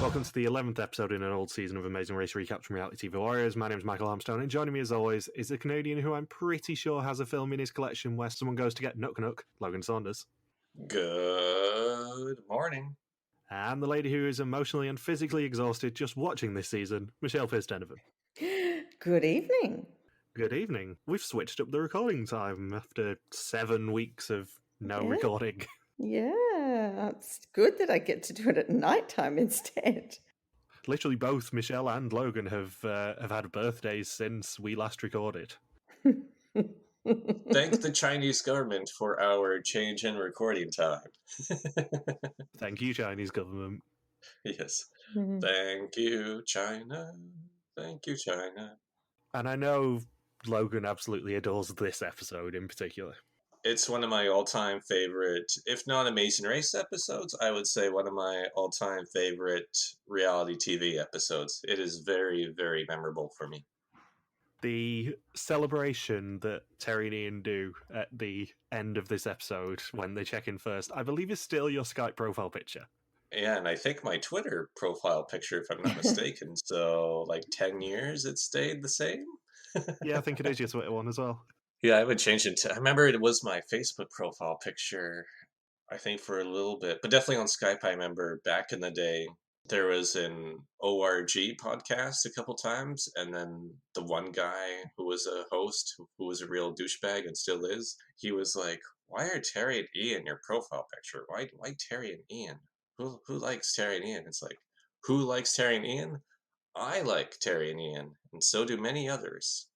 Welcome to the 11th episode in an old season of Amazing Race Recaps from Reality TV Warriors. My name is Michael Armstrong, and joining me as always is a Canadian who I'm pretty sure has a film in his collection where someone goes to get Nook Nook, Logan Saunders. Good morning. And the lady who is emotionally and physically exhausted just watching this season, Michelle Pierce-Donovan. Good evening. Good evening. We've switched up the recording time after 7 weeks of no recording. Yeah, it's good that I get to do it at nighttime instead. Literally both Michelle and Logan have had birthdays since we last recorded. Thank the Chinese government for our change in recording time. Thank you, Chinese government. Yes. Thank you, China. Thank you, China. And I know Logan absolutely adores this episode in particular. It's one of my all-time favorite, if not Amazing Race episodes, I would say one of my all-time favorite reality TV episodes. It is very, very memorable for me. The celebration that Terry and Ian do at the end of this episode when they check in first, I believe is still your Skype profile picture. Yeah, and I think my Twitter profile picture, if I'm not mistaken. So, like 10 years, it stayed the same? Yeah, I think it is your Twitter one as well. Yeah, I would change it to... I remember it was my Facebook profile picture, I think, for a little bit. But definitely on Skype, I remember back in the day, there was an ORG podcast a couple times, and then the one guy who was a host, who was a real douchebag and still is, he was like, why are Terry and Ian your profile picture? Why Terry and Ian? Who likes Terry and Ian? It's like, who likes Terry and Ian? I like Terry and Ian, and so do many others.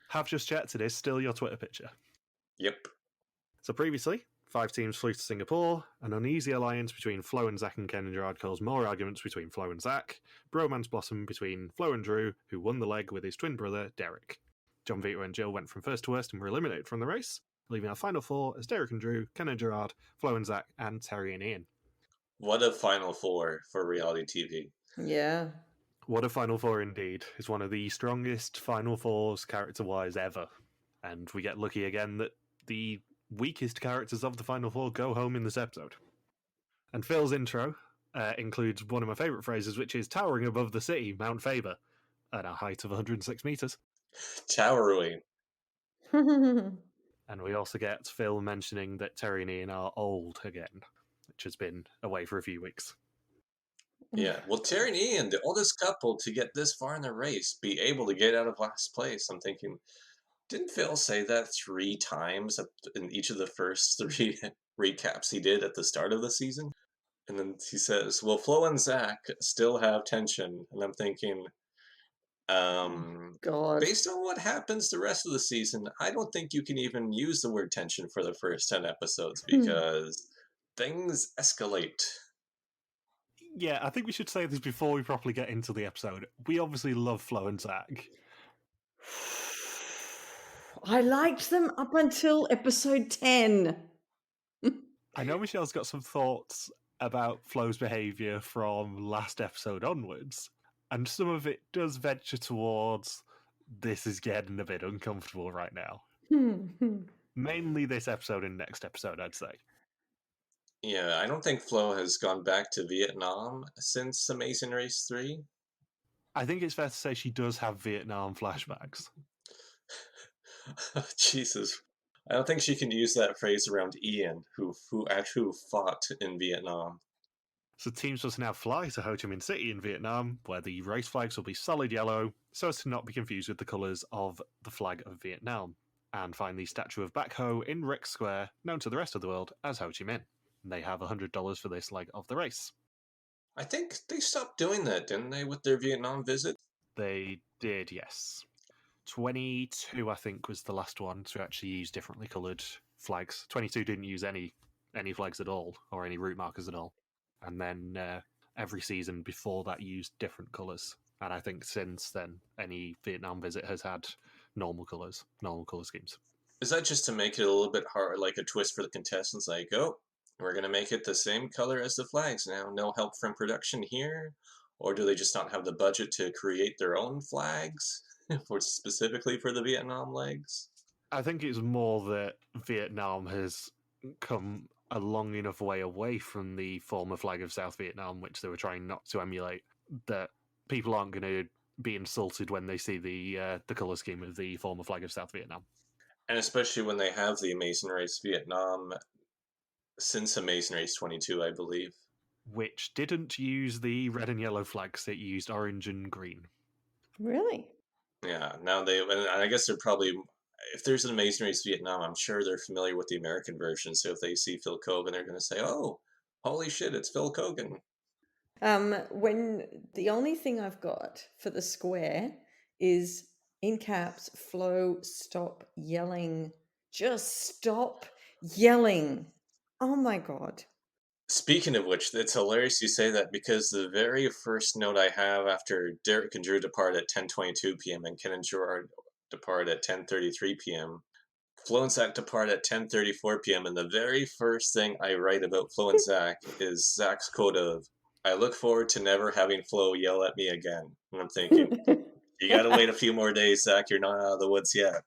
Have just checked, it is still your Twitter picture. Yep. So previously, 5 teams flew to Singapore. An uneasy alliance between Flo and Zach and Ken and Gerard caused more arguments between Flo and Zach. Bromance blossomed between Flo and Drew, who won the leg with his twin brother, Derek. John Vito and Jill went from first to worst and were eliminated from the race, leaving our final 4 as Derek and Drew, Ken and Gerard, Flo and Zach, and Terry and Ian. What a final 4 for reality TV. Yeah. What a Final 4 indeed. It's one of the strongest Final 4s character-wise ever. And we get lucky again that the weakest characters of the Final 4 go home in this episode. And Phil's intro includes one of my favourite phrases, which is towering above the city, Mount Faber, at a height of 106 metres. Towering. And we also get Phil mentioning that Terry and Ian are old again, which has been away for a few weeks. Yeah, well, Terry and Ian, the oldest couple to get this far in the race, be able to get out of last place. I'm thinking, didn't Phil say that 3 times in each of the first 3 recaps he did at the start of the season? And then he says, well, Flo and Zach still have tension. And I'm thinking, God. based on what happens the rest of the season, I don't think you can even use the word tension for the first 10 episodes because things escalate. Yeah, I think we should say this before we properly get into the episode. We obviously love Flo and Zach. I liked them up until episode 10. I know Michelle's got some thoughts about Flo's behaviour from last episode onwards, and some of it does venture towards this is getting a bit uncomfortable right now. Mainly this episode and next episode, I'd say. Yeah, I don't think Flo has gone back to Vietnam since Amazing Race 3. I think it's fair to say she does have Vietnam flashbacks. Jesus. I don't think she can use that phrase around Ian, who fought in Vietnam. So teams must now fly to Ho Chi Minh City in Vietnam, where the race flags will be solid yellow, so as to not be confused with the colours of the flag of Vietnam, and find the statue of Bac Ho in Rick Square, known to the rest of the world as Ho Chi Minh. They have $100 for this leg of the race. I think they stopped doing that, didn't they, with their Vietnam visit? They did, yes. 22, I think, was the last one to actually use differently coloured flags. 22 didn't use any flags at all, or any route markers at all. And then every season before that used different colours. And I think since then, any Vietnam visit has had normal colour schemes. Is that just to make it a little bit hard, like a twist for the contestants, like, oh, we're going to make it the same color as the flags now, no help from production here? Or do they just not have the budget to create their own flags specifically for the Vietnam legs? I think it's more that Vietnam has come a long enough way away from the former flag of South Vietnam, which they were trying not to emulate, that people aren't going to be insulted when they see the color scheme of the former flag of South Vietnam. And especially when they have the Amazing Race Vietnam since Amazing Race 22, I believe. Which didn't use the red and yellow flags, it used orange and green. Really? Yeah, now and I guess they're probably, if there's an Amazing Race Vietnam, I'm sure they're familiar with the American version. So if they see Phil Kogan, they're going to say, "Oh, holy shit, it's Phil Kogan." When the only thing I've got for the square is in caps, Flo, stop yelling. Just stop yelling. Oh my God. Speaking of which, it's hilarious you say that because the very first note I have after Derek and Drew depart at 10:22 p.m. and Ken and Gerard depart at 10:33 p.m., Flo and Zach depart at 10:34 p.m. and the very first thing I write about Flo and Zach is Zach's quote of, "I look forward to never having Flo yell at me again." And I'm thinking, you gotta wait a few more days, Zach. You're not out of the woods yet.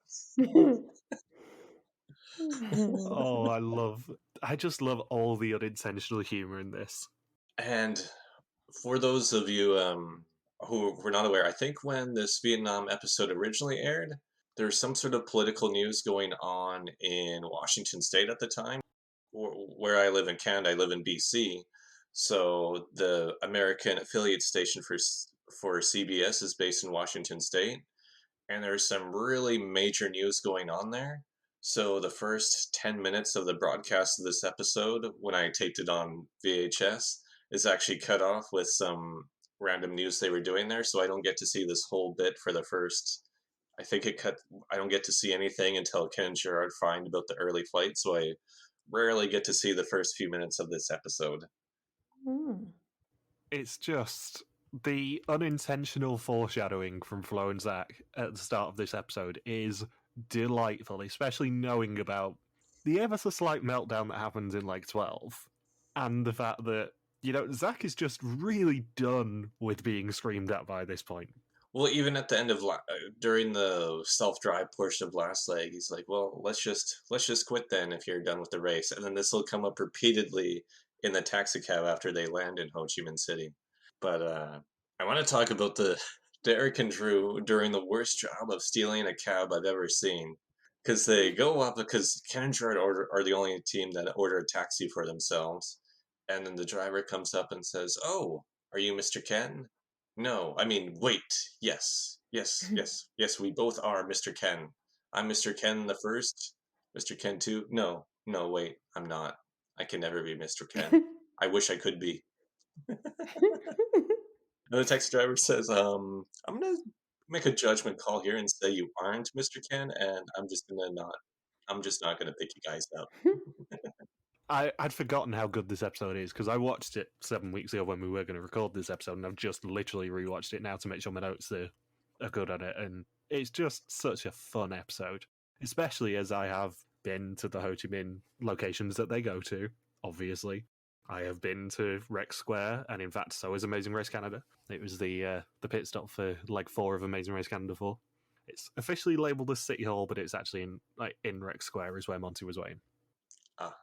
Oh, I just love all the unintentional humor in this. And for those of you who were not aware, I think when this Vietnam episode originally aired, there was some sort of political news going on in Washington State at the time. Where I live in Canada, I live in BC. So the American affiliate station for CBS is based in Washington State, and there's some really major news going on there. So the first 10 minutes of the broadcast of this episode, when I taped it on VHS, is actually cut off with some random news they were doing there. So I don't get to see this whole bit for the first. I think it cut. I don't get to see anything until Ken and Gerard find about the early flight. So I rarely get to see the first few minutes of this episode. It's just the unintentional foreshadowing from Flo and Zach at the start of this episode is delightful, especially knowing about the ever so slight meltdown that happens in like 12, and the fact that, Zach is just really done with being screamed at by this point. Well, even at the end of during the self-drive portion of last leg, he's like, "Well, let's just quit then if you're done with the race." And then this will come up repeatedly in the taxi cab after they land in Ho Chi Minh City. But I want to talk about the Derek and Drew doing the worst job of stealing a cab I've ever seen. Because they go up because Ken and Gerard are the only team that order a taxi for themselves, and then the driver comes up and says, "Oh, are you Mr. Ken?" No, I mean, wait. Yes, yes, yes, yes. We both are Mr. Ken. I'm Mr. Ken the first. Mr. Ken two. No, no, wait. I'm not. I can never be Mr. Ken. I wish I could be. And the taxi driver says, I'm gonna make a judgment call here and say you aren't Mr. Ken, and I'm just not gonna pick you guys up." I'd forgotten how good this episode is because I watched it 7 weeks ago when we were going to record this episode, and I've just literally rewatched it now to make sure my notes are good on it. And it's just such a fun episode, especially as I have been to the Ho Chi Minh locations that they go to. Obviously, I have been to Rex Square, and in fact, so is Amazing Race Canada. It was the pit stop for leg 4 of Amazing Race Canada 4. It's officially labelled as City Hall, but it's actually in Rex Square is where Monty was waiting. Ah.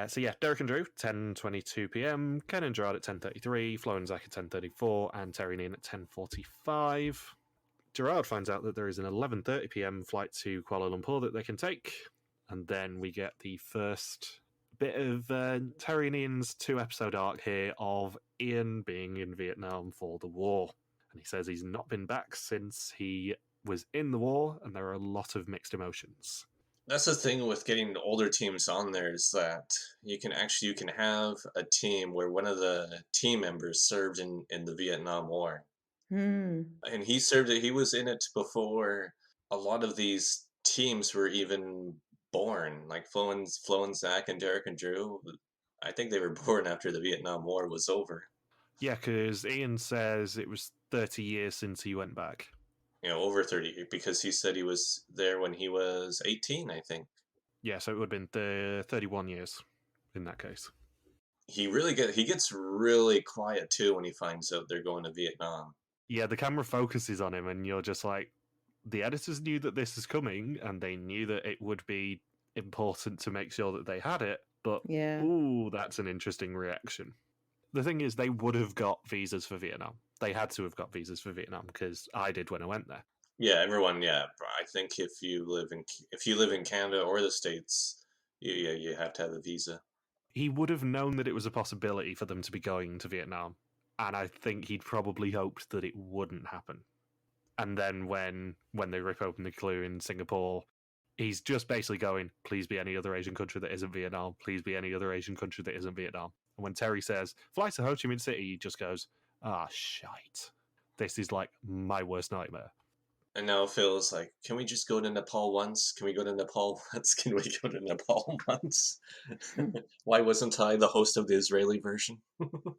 So yeah, Derek and Drew, 10:22 p.m. Ken and Gerard at 10:33, Flo and Zach at 10:34, and Terry and Ian at 10:45. Gerard finds out that there is an 11:30 p.m. flight to Kuala Lumpur that they can take, and then we get the first bit of Terry and Ian's 2-episode arc here of Ian being in Vietnam for the war, and he says he's not been back since he was in the war, and there are a lot of mixed emotions. That's the thing with getting older teams on there is that you can have a team where one of the team members served in the Vietnam War. And he served it. He was in it before a lot of these teams were even born. Like Flo and Zach and Derek and Drew. I think they were born after the Vietnam War was over. Yeah, because Ian says it was 30 years since he went back. Over 30, because he said he was there when he was 18, I think. Yeah, so it would have been 31 years in that case. He gets really quiet too when he finds out they're going to Vietnam. Yeah, the camera focuses on him, and you're just like, the editors knew that this is coming, and they knew that it would be important to make sure that they had it, but Yeah. ooh, that's an interesting reaction. The thing is, they would have got visas for Vietnam. They had to have got visas for Vietnam because I did when I went there. Yeah, everyone. Yeah, I think if you live in Canada or the States, you have to have a visa. He would have known that it was a possibility for them to be going to Vietnam, and I think he'd probably hoped that it wouldn't happen. And then when they rip open the clue in Singapore, he's just basically going, please be any other Asian country that isn't Vietnam. Please be any other Asian country that isn't Vietnam. And when Terry says, fly to Ho Chi Minh City, he just goes, shite. This is like my worst nightmare. And now Phil's like, can we just go to Nepal once? Can we go to Nepal once? Can we go to Nepal once? Why wasn't I the host of the Israeli version?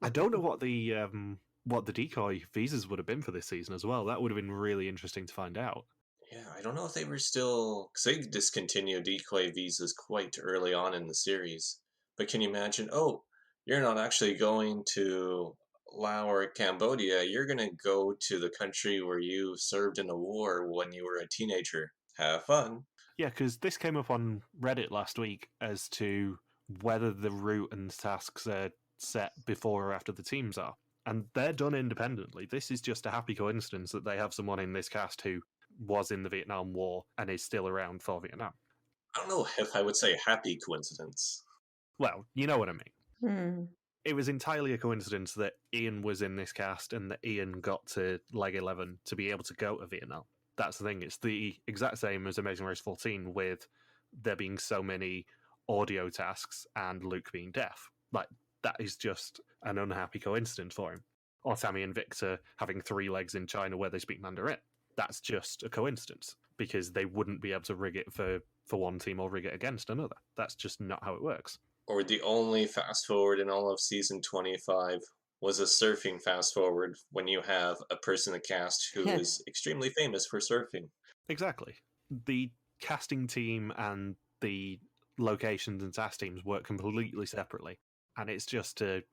I don't know what the decoy visas would have been for this season as well. That would have been really interesting to find out. Yeah, I don't know if they were still, because they discontinued decoy visas quite early on in the series. But can you imagine? Oh, you're not actually going to Laos or Cambodia. You're going to go to the country where you served in a war when you were a teenager. Have fun. Yeah, because this came up on Reddit last week as to whether the route and tasks are set before or after the teams are. And they're done independently. This is just a happy coincidence that they have someone in this cast who was in the Vietnam War and is still around for Vietnam. I don't know if I would say happy coincidence. Well, you know what I mean. Hmm. It was entirely a coincidence that Ian was in this cast and that Ian got to Leg 11 to be able to go to Vietnam. That's the thing. It's the exact same as Amazing Race 14 with there being so many audio tasks and Luke being deaf. Like, that is just an unhappy coincidence for him. Or Tammy and Victor having 3 legs in China where they speak Mandarin. That's just a coincidence because they wouldn't be able to rig it for one team or rig it against another. That's just not how it works. Or the only fast forward in all of season 25 was a surfing fast forward when you have a person in the cast who is extremely famous for surfing. Exactly. The casting team and the locations and task teams work completely separately. And it's just an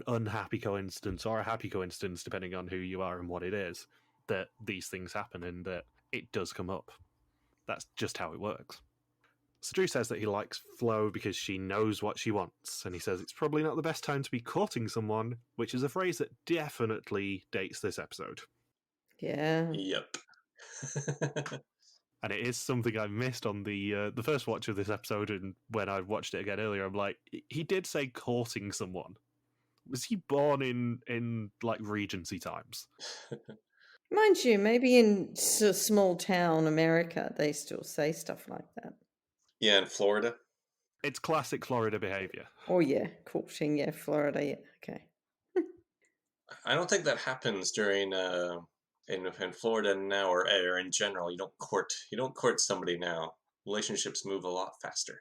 unhappy coincidence or a happy coincidence, depending on who you are and what it is, that these things happen and that it does come up. That's just how it works. So Drew says that he likes Flo because she knows what she wants, and he says it's probably not the best time to be courting someone, which is a phrase that definitely dates this episode. Yeah. Yep. And it is something I missed on the first watch of this episode, and when I watched it again earlier, I'm like, he did say courting someone. Was he born in like Regency times? Mind you, maybe in small town America, they still say stuff like that. Yeah, in Florida. It's classic Florida behavior. Oh, yeah. Courting, yeah. Florida, yeah. Okay. I don't think that happens during in Florida now or in general. You don't court somebody now. Relationships move a lot faster.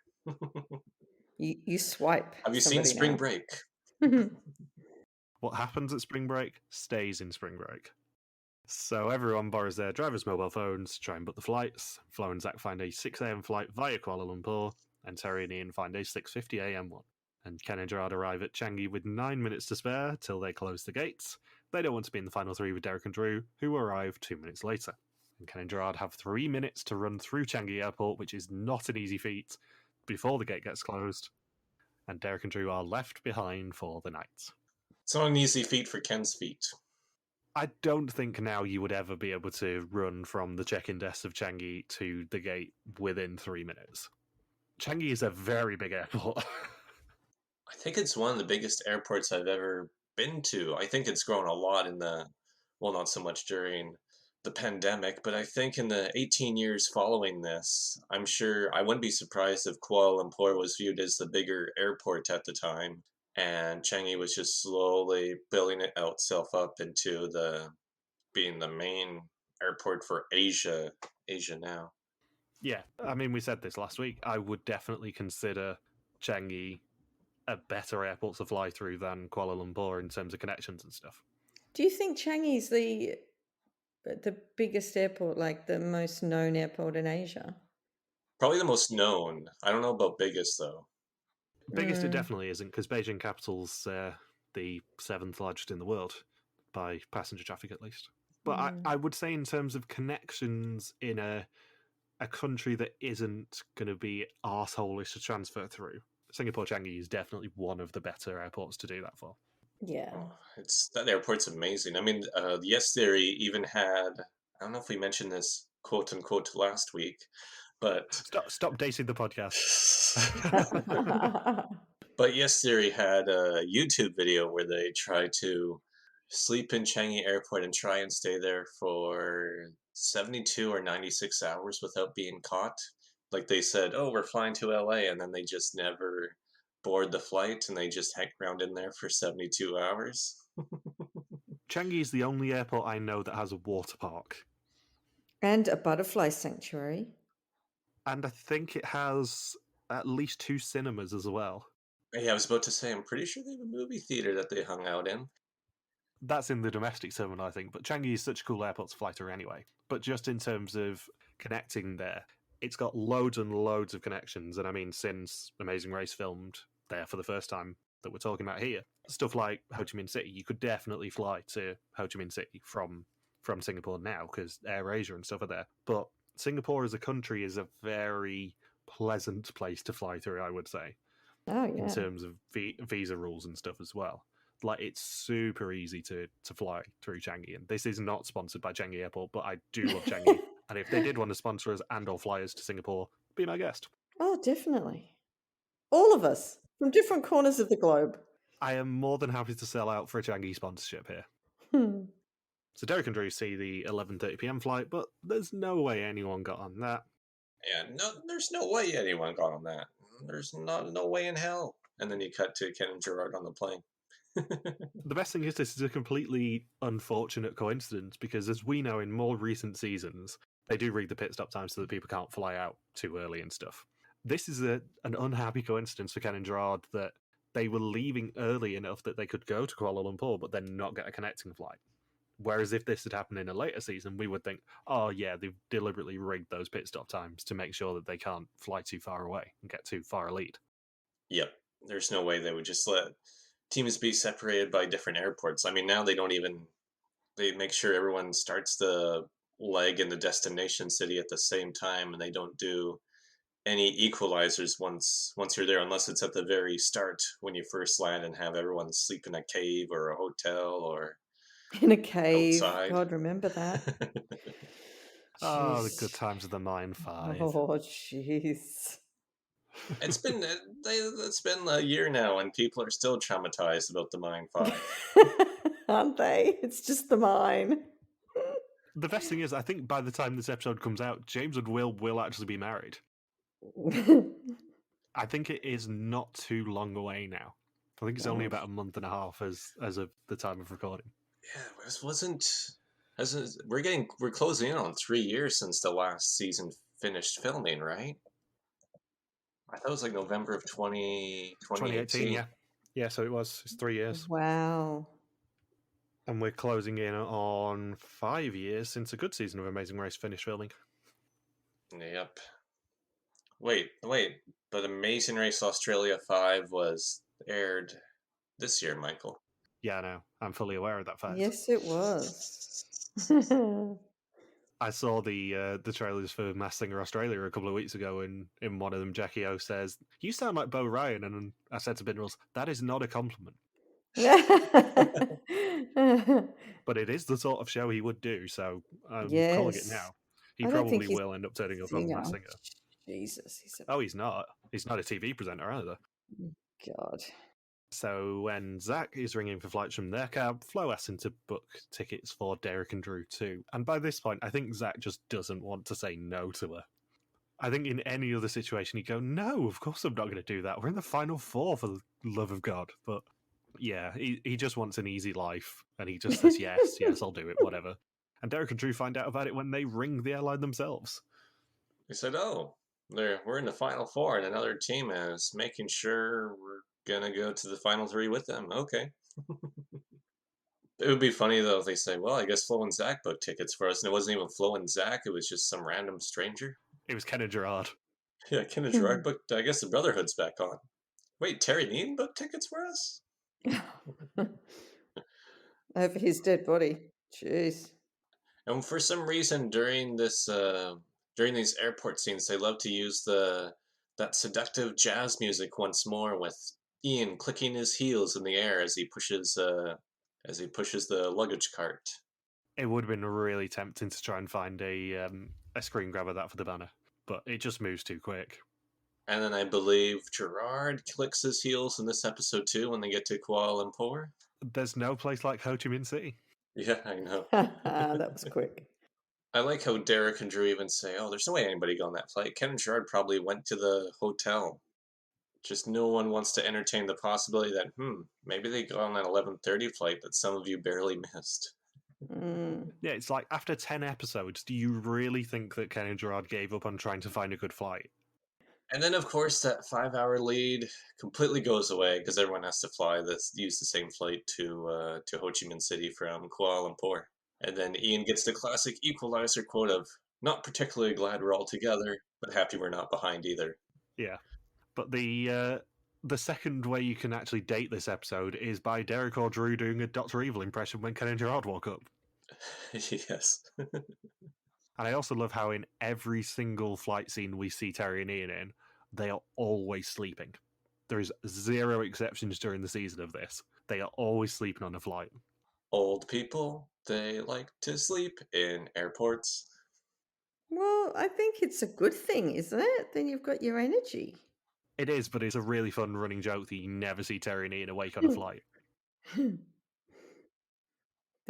You swipe. Have you seen Spring Break? What happens at spring break stays in spring break. So everyone borrows their driver's mobile phones to try and book the flights. Flo and Zach find a 6 a.m. flight via Kuala Lumpur, and Terry and Ian find a 6:50 a.m. one. And Ken and Gerard arrive at Changi with 9 minutes to spare till they close the gates. They don't want to be in the final 3 with Derek and Drew, who arrive 2 minutes later. And Ken and Gerard have 3 minutes to run through Changi Airport, which is not an easy feat, before the gate gets closed. And Derek and Drew are left behind for the night. It's not an easy feat for Ken's feet. I don't think now you would ever be able to run from the check-in desk of Changi to the gate within 3 minutes. Changi is a very big airport. I think it's one of the biggest airports I've ever been to. I think it's grown a lot not so much during the pandemic, but I think in the 18 years following this, I'm sure I wouldn't be surprised if Kuala Lumpur was viewed as the bigger airport at the time, and Changi was just slowly building itself up into being the main airport for Asia now. Yeah, I mean, we said this last week. I would definitely consider Changi a better airport to fly through than Kuala Lumpur in terms of connections and stuff. Do you think Changi's the biggest airport, like the most known airport in Asia? Probably the most known. I don't know about biggest though. Biggest it definitely isn't, because Beijing Capital's the 7th largest in the world by passenger traffic, at least. But I would say in terms of connections in a country that isn't going to be arseholish to transfer through, Singapore Changi is definitely one of the better airports to do that for. Yeah. Oh, it's that airport's amazing. I mean, Yes Theory even had. I don't know if we mentioned this quote unquote last week, but Stop dating the podcast. but Yes Theory had a YouTube video where they try to sleep in Changi Airport and try and stay there for 72 or 96 hours without being caught. Like they said, oh, we're flying to LA, and then they just never board the flight and they just hang around in there for 72 hours. Changi is the only airport I know that has a water park. And a butterfly sanctuary. And I think it has at least 2 cinemas as well. Yeah, I was about to say, I'm pretty sure they have a movie theater that they hung out in. That's in the domestic terminal, I think, but Changi is such a cool airport to fly through anyway. But just in terms of connecting there, it's got loads and loads of connections. And I mean, since Amazing Race filmed there for the first time that we're talking about here, stuff like Ho Chi Minh City, you could definitely fly to Ho Chi Minh City from Singapore now because AirAsia and stuff are there. But Singapore as a country is a very pleasant place to fly through, I would say, Oh, in yeah. terms of visa rules and stuff as well. Like, it's super easy to fly through Changi, and this is not sponsored by Changi Airport, but I do love Changi. And if they did want to sponsor us and or fly us to Singapore, be my guest. Oh, definitely. All of us from different corners of the globe. I am more than happy to sell out for a Changi sponsorship here. Hmm. So Derek and Drew see the 11:30 p.m. flight, but there's no way anyone got on that. Yeah, no, there's no way anyone got on that. There's no way in hell. And then you cut to Ken and Gerard on the plane. The best thing is this is a completely unfortunate coincidence because, as we know in more recent seasons, they do rig the pit stop time so that people can't fly out too early and stuff. This is an unhappy coincidence for Ken and Gerard that they were leaving early enough that they could go to Kuala Lumpur but then not get a connecting flight. Whereas if this had happened in a later season, we would think, oh yeah, they've deliberately rigged those pit stop times to make sure that they can't fly too far away and get too far a lead. Yep. There's no way they would just let teams be separated by different airports. I mean, now they don't even, they make sure everyone starts the leg in the destination city at the same time, and they don't do any equalizers once you're there, unless it's at the very start when you first land and have everyone sleep in a cave or a hotel or In a cave. outside. God, remember that? Oh, the good Jeez. times of the Mine 5. Oh, jeez. It's been it's been a year now, and people are still traumatized about the Mine 5. Aren't they? It's just the mine. The best thing is, I think by the time this episode comes out, James and Will actually be married. I think it is not too long away now. I think it's only about a month and a half as of the time of recording. Yeah, it wasn't. We're closing in on 3 years since the last season finished filming, right? I thought it was like November of 2018. Yeah. Yeah, so it's 3 years. Wow. And we're closing in on 5 years since a good season of Amazing Race finished filming. Yep. Wait. But Amazing Race Australia 5 was aired this year, Michael. Yeah, I know. I'm fully aware of that fact. Yes, it was. I saw the trailers for Masked Singer Australia a couple of weeks ago, and in one of them, Jackie O says, "You sound like Bo Ryan," and I said to Binrose, "That is not a compliment." But it is the sort of show he would do, so I'm calling it Yes. now. He I don't think probably he's will end up turning a up on singer. Masked Singer. Jesus, he's a Oh, he's not. He's not a TV presenter either. God. So when Zach is ringing for flights from their cab, Flo asks him to book tickets for Derek and Drew too. And by this point, I think Zach just doesn't want to say no to her. I think in any other situation, he'd go, "No, of course I'm not going to do that. We're in the final four, for the love of God." But yeah, he just wants an easy life, and he just says, yes, I'll do it, whatever. And Derek and Drew find out about it when they ring the airline themselves. They said, "Oh, we're in the final four, and another team is making sure we're gonna go to the final three with them." Okay. It would be funny though if they say, "Well, I guess Flo and Zach booked tickets for us," and it wasn't even Flo and Zach; it was just some random stranger. It was Ken and Gerard. Yeah, Ken and Gerard booked. I guess the Brotherhood's back on. Wait, Terry Nean booked tickets for us? Over his dead body. Jeez. And for some reason, during these airport scenes, they love to use that seductive jazz music once more with Ian clicking his heels in the air as he pushes the luggage cart. It would have been really tempting to try and find a screen grab of that for the banner, but it just moves too quick. And then I believe Gerard clicks his heels in this episode too when they get to Kuala Lumpur. There's no place like Ho Chi Minh City. Yeah, I know. That was quick. I like how Derek and Drew even say, "Oh, there's no way anybody got on that flight." Ken and Gerard probably went to the hotel. Just no one wants to entertain the possibility that, maybe they got on that 11:30 flight that some of you barely missed. Yeah, it's like after 10 episodes, do you really think that Ken and Gerard gave up on trying to find a good flight? And then, of course, that 5-hour lead completely goes away because everyone has to use the same flight to Ho Chi Minh City from Kuala Lumpur. And then Ian gets the classic equalizer quote of, "Not particularly glad we're all together, but happy we're not behind either." Yeah. But the second way you can actually date this episode is by Derek or Drew doing a Dr. Evil impression when Ken and Gerard walk up. Yes. And I also love how in every single flight scene we see Terry and Ian in, they are always sleeping. There is zero exceptions during the season of this. They are always sleeping on a flight. Old people, they like to sleep in airports. Well, I think it's a good thing, isn't it? Then you've got your energy. It is, but it's a really fun running joke that you never see Terry and Ian awake on a flight. They're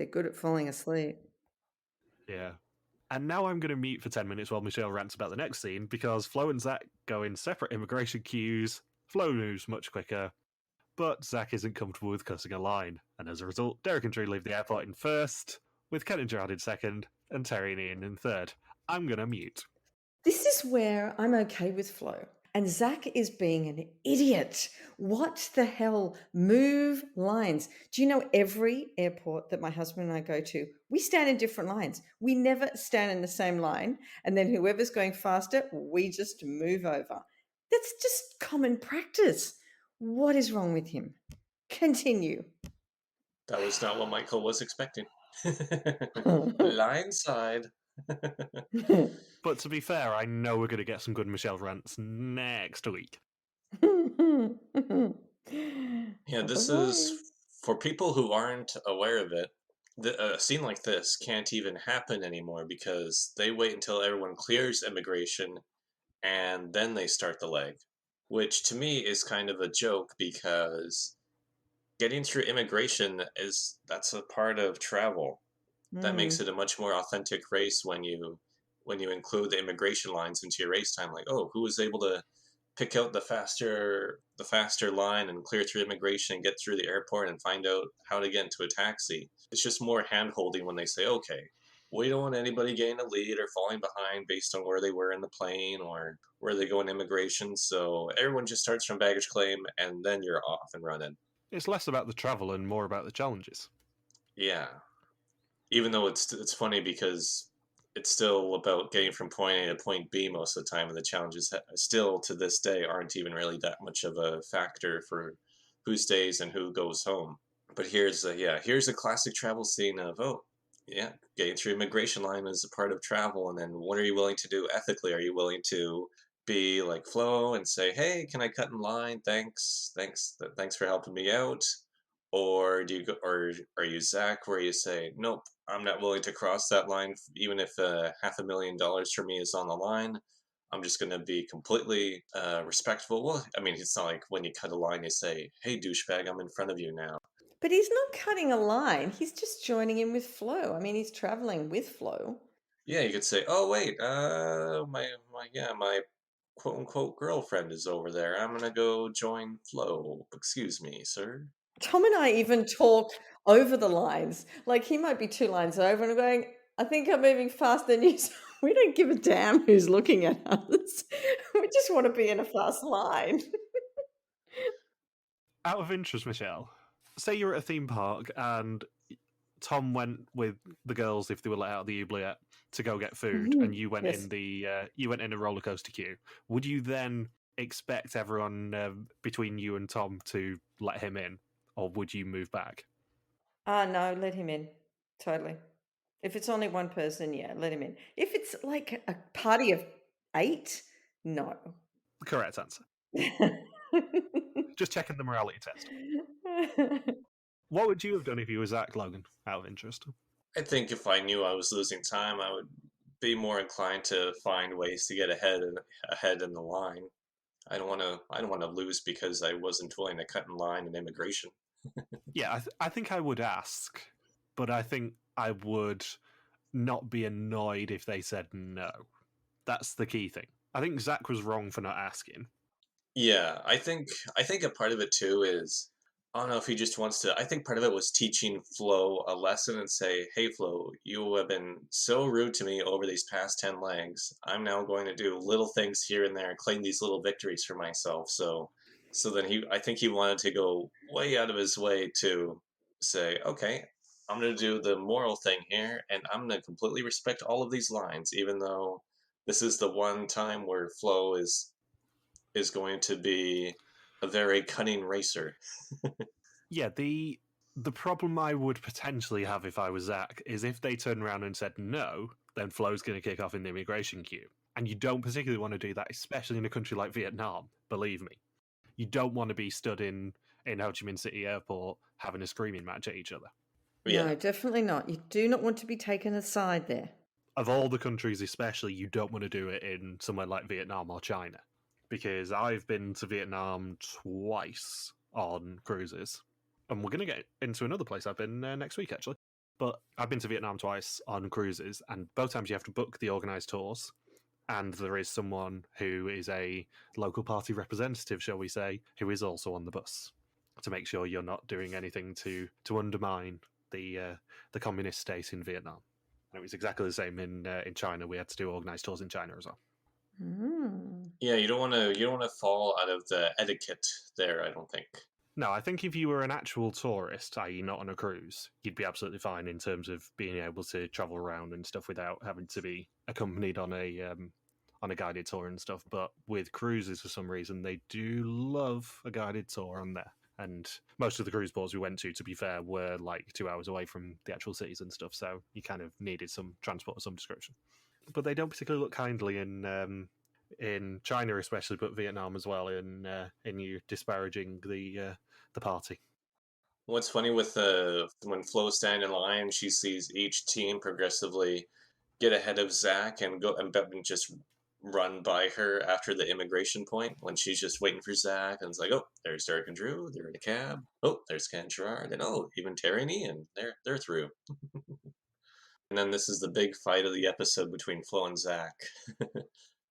good at falling asleep. Yeah. And now I'm going to mute for 10 minutes while Michelle rants about the next scene because Flo and Zach go in separate immigration queues. Flo moves much quicker, but Zach isn't comfortable with cutting a line. And as a result, Derek and Drew leave the airport in first, with Ken and Gerard in second, and Terry and Ian in third. I'm going to mute. This is where I'm okay with Flo. And Zach is being an idiot. What the hell? Move lines. Do you know every airport that my husband and I go to, we stand in different lines. We never stand in the same line. And then whoever's going faster, we just move over. That's just common practice. What is wrong with him? Continue. That was not what Michael was expecting. Blindside. But to be fair, I know we're going to get some good Michelle rants next week. Yeah, this is for people who aren't aware of it. A scene like this can't even happen anymore because they wait until everyone clears immigration and then they start the leg, which to me is kind of a joke because getting through immigration that's a part of travel. That makes it a much more authentic race when you include the immigration lines into your race time. Like, oh, who was able to pick out the faster line and clear through immigration and get through the airport and find out how to get into a taxi. It's just more hand holding when they say, okay, we don't want anybody getting a lead or falling behind based on where they were in the plane or where they go in immigration. So everyone just starts from baggage claim and then you're off and running. It's less about the travel and more about the challenges. Yeah. Even though it's funny because it's still about getting from point A to point B most of the time, and the challenges still to this day aren't even really that much of a factor for who stays and who goes home. But here's a classic travel scene of getting through immigration line is a part of travel, and then what are you willing to do ethically? Are you willing to be like Flo and say, "Hey, can I cut in line? Thanks for helping me out." Or do you go, or are you Zach, where you say, "Nope, I'm not willing to cross that line, even if $500,000 for me is on the line. I'm just going to be completely respectful." Well, I mean, it's not like when you cut a line, you say, "Hey, douchebag, I'm in front of you now." But he's not cutting a line. He's just joining in with Flo. I mean, he's traveling with Flo. Yeah, you could say, "Oh, wait, my quote unquote girlfriend is over there. I'm gonna go join Flo. Excuse me, sir." Tom and I even talk over the lines. Like he might be two lines over, and I'm going, I think I'm moving faster than you. So we don't give a damn who's looking at us. We just want to be in a fast line. Out of interest, Michelle, say you're at a theme park and Tom went with the girls if they were let out of the oubliette to go get food, and you went Yes. in a roller coaster queue. Would you then expect everyone between you and Tom to let him in, or would you move back? No, let him in. Totally. If it's only one person, yeah, let him in. If it's like a party of 8, no. Correct answer. Just checking the morality test. What would you have done if you were Zach, Logan, out of interest? I think if I knew I was losing time, I would be more inclined to find ways to get ahead in the line. I don't want to lose because I wasn't willing to cut in line in immigration. Yeah, I think I would ask, but I think I would not be annoyed if they said no. That's the key thing. I think Zach was wrong for not asking. Yeah, I think a part of it too is I don't know if he just wants to. I think part of it was teaching Flo a lesson and say, "Hey, Flo, you have been so rude to me over these past 10 legs. I'm now going to do little things here and there and claim these little victories for myself." So then I think he wanted to go way out of his way to say, "Okay, I'm going to do the moral thing here, and I'm going to completely respect all of these lines, even though this is the one time where Flo is going to be a very cunning racer." Yeah, the problem I would potentially have if I was Zach is if they turn around and said no, then Flo's going to kick off in the immigration queue. And you don't particularly want to do that, especially in a country like Vietnam, believe me. You don't want to be stood in Ho Chi Minh City airport having a screaming match at each other. Yeah, No, definitely not. You do not want to be taken aside there. Of all the countries, especially, you don't want to do it in somewhere like Vietnam or China. Because I've been to Vietnam twice on cruises. And we're going to get into another place I've been next week, actually. But I've been to Vietnam twice on cruises, and both times you have to book the organised tours. And there is someone who is a local party representative, shall we say, who is also on the bus to make sure you're not doing anything to undermine the communist state in Vietnam. And it was exactly the same in China. We had to do organised tours in China as well. Mm. yeah. You don't want to fall out of the etiquette there. I don't think. No, I think if you were an actual tourist, i.e., not on a cruise, you'd be absolutely fine in terms of being able to travel around and stuff without having to be accompanied on a guided tour and stuff. But with cruises, for some reason, they do love a guided tour on there. And most of the cruise ports we went to be fair, were like 2 hours away from the actual cities and stuff. So you kind of needed some transport of some description. But they don't particularly look kindly in China, especially, but Vietnam as well. In you disparaging the party. What's funny with when Flo's standing in line, she sees each team progressively get ahead of Zach and go and just run by her after the immigration point when she's just waiting for Zach and it's like, oh, there's Derek and Drew, they're in a cab. Oh, there's Ken and Gerard, and oh, even Terry and Ian, they're through. And then this is the big fight of the episode between Flo and Zach.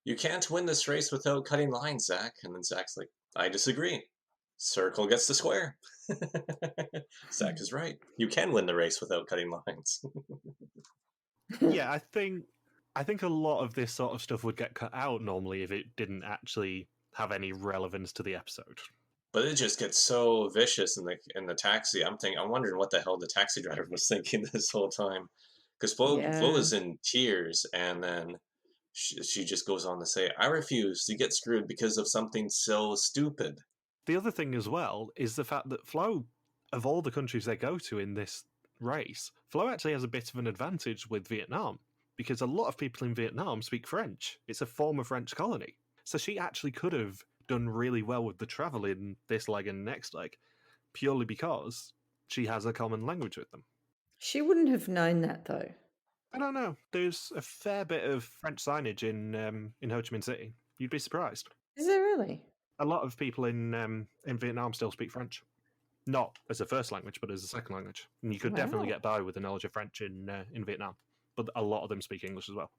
You can't win this race without cutting lines, Zach. And then Zach's like, I disagree. Circle gets the square. Zach is right. You can win the race without cutting lines. Yeah, I think a lot of this sort of stuff would get cut out normally if it didn't actually have any relevance to the episode. But it just gets so vicious in the taxi. I'm wondering what the hell the taxi driver was thinking this whole time, because Flo Yeah. is in tears, and then she just goes on to say, "I refuse to get screwed because of something so stupid." The other thing as well is the fact that Flo, of all the countries they go to in this race, Flo actually has a bit of an advantage with Vietnam because a lot of people in Vietnam speak French. It's a former French colony. So she actually could have done really well with the travel in this leg and next leg purely because she has a common language with them. She wouldn't have known that though. I don't know. There's a fair bit of French signage in Ho Chi Minh City. You'd be surprised. Is there really? A lot of people in Vietnam still speak French, not as a first language, but as a second language. And you could definitely Wow. get by with the knowledge of French in Vietnam. But a lot of them speak English as well.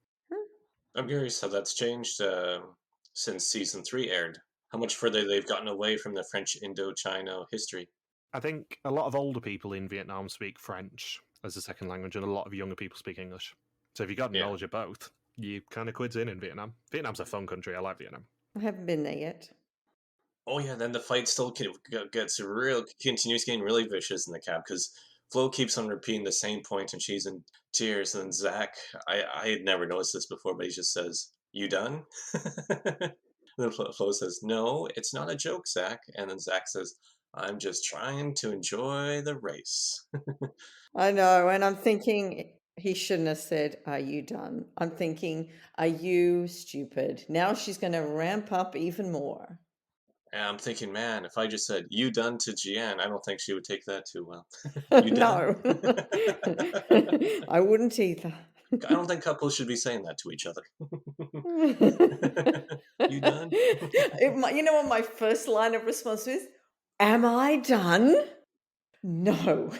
I'm curious how that's changed since season 3 aired. How much further they've gotten away from the French Indochina history. I think a lot of older people in Vietnam speak French as a second language, and a lot of younger people speak English. So if you got Yeah. knowledge of both, you kind of quids in Vietnam. Vietnam's a fun country. I like Vietnam. I haven't been there yet. Oh yeah, then the fight still continues getting really vicious in the cab because Flo keeps on repeating the same point and she's in tears. And then Zach, I had never noticed this before, but he just says, "You done?" And then Flo says, "No, it's not a joke, Zach." And then Zach says, "I'm just trying to enjoy the race." I know, and I'm thinking he shouldn't have said, "Are you done?" I'm thinking, "Are you stupid?" Now she's going to ramp up even more. And I'm thinking, man, if I just said "you done" to Jian, I don't think she would take that too well. You done? No. I wouldn't either. I don't think couples should be saying that to each other. You done? You know what my first line of response is? Am I done? No.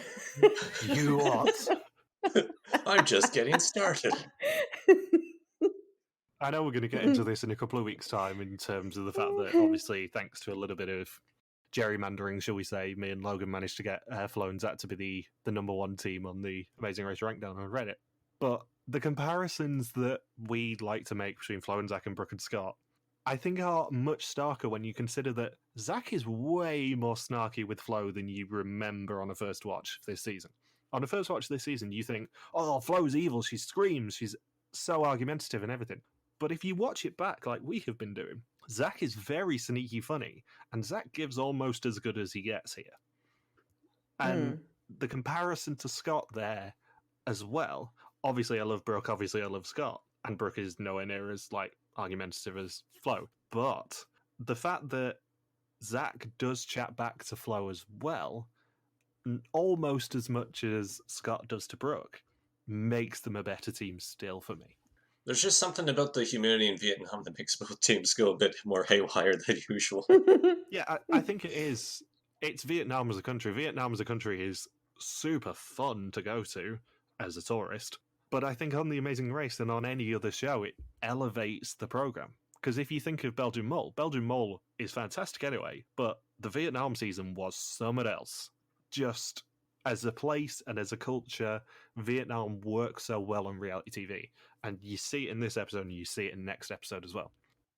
You what? I'm just getting started. I know we're going to get into this in a couple of weeks' time in terms of the fact that, obviously, thanks to a little bit of gerrymandering, shall we say, me and Logan managed to get Flo and Zach to be the number one team on the Amazing Race Rankdown on Reddit. But the comparisons that we'd like to make between Flo and Zach and Brooke and Scott, I think are much starker when you consider that Zach is way more snarky with Flo than you remember on a first watch this season. On a first watch this season, you think, oh, Flo's evil, she screams, she's so argumentative and everything. But if you watch it back like we have been doing, Zach is very sneaky funny, and Zach gives almost as good as he gets here. And the comparison to Scott there as well, obviously I love Brooke, obviously I love Scott, and Brooke is nowhere near as like argumentative as Flo. But the fact that Zach does chat back to Flo as well, almost as much as Scott does to Brooke, makes them a better team still for me. There's just something about the humidity in Vietnam that makes both teams go a bit more haywire than usual. Yeah, I think it is. It's Vietnam as a country. Vietnam as a country is super fun to go to as a tourist. But I think on The Amazing Race and on any other show, it elevates the program. Because if you think of Belgian Mole is fantastic anyway, but the Vietnam season was somewhat else. Just as a place and as a culture, Vietnam works so well on reality TV. And you see it in this episode and you see it in the next episode as well.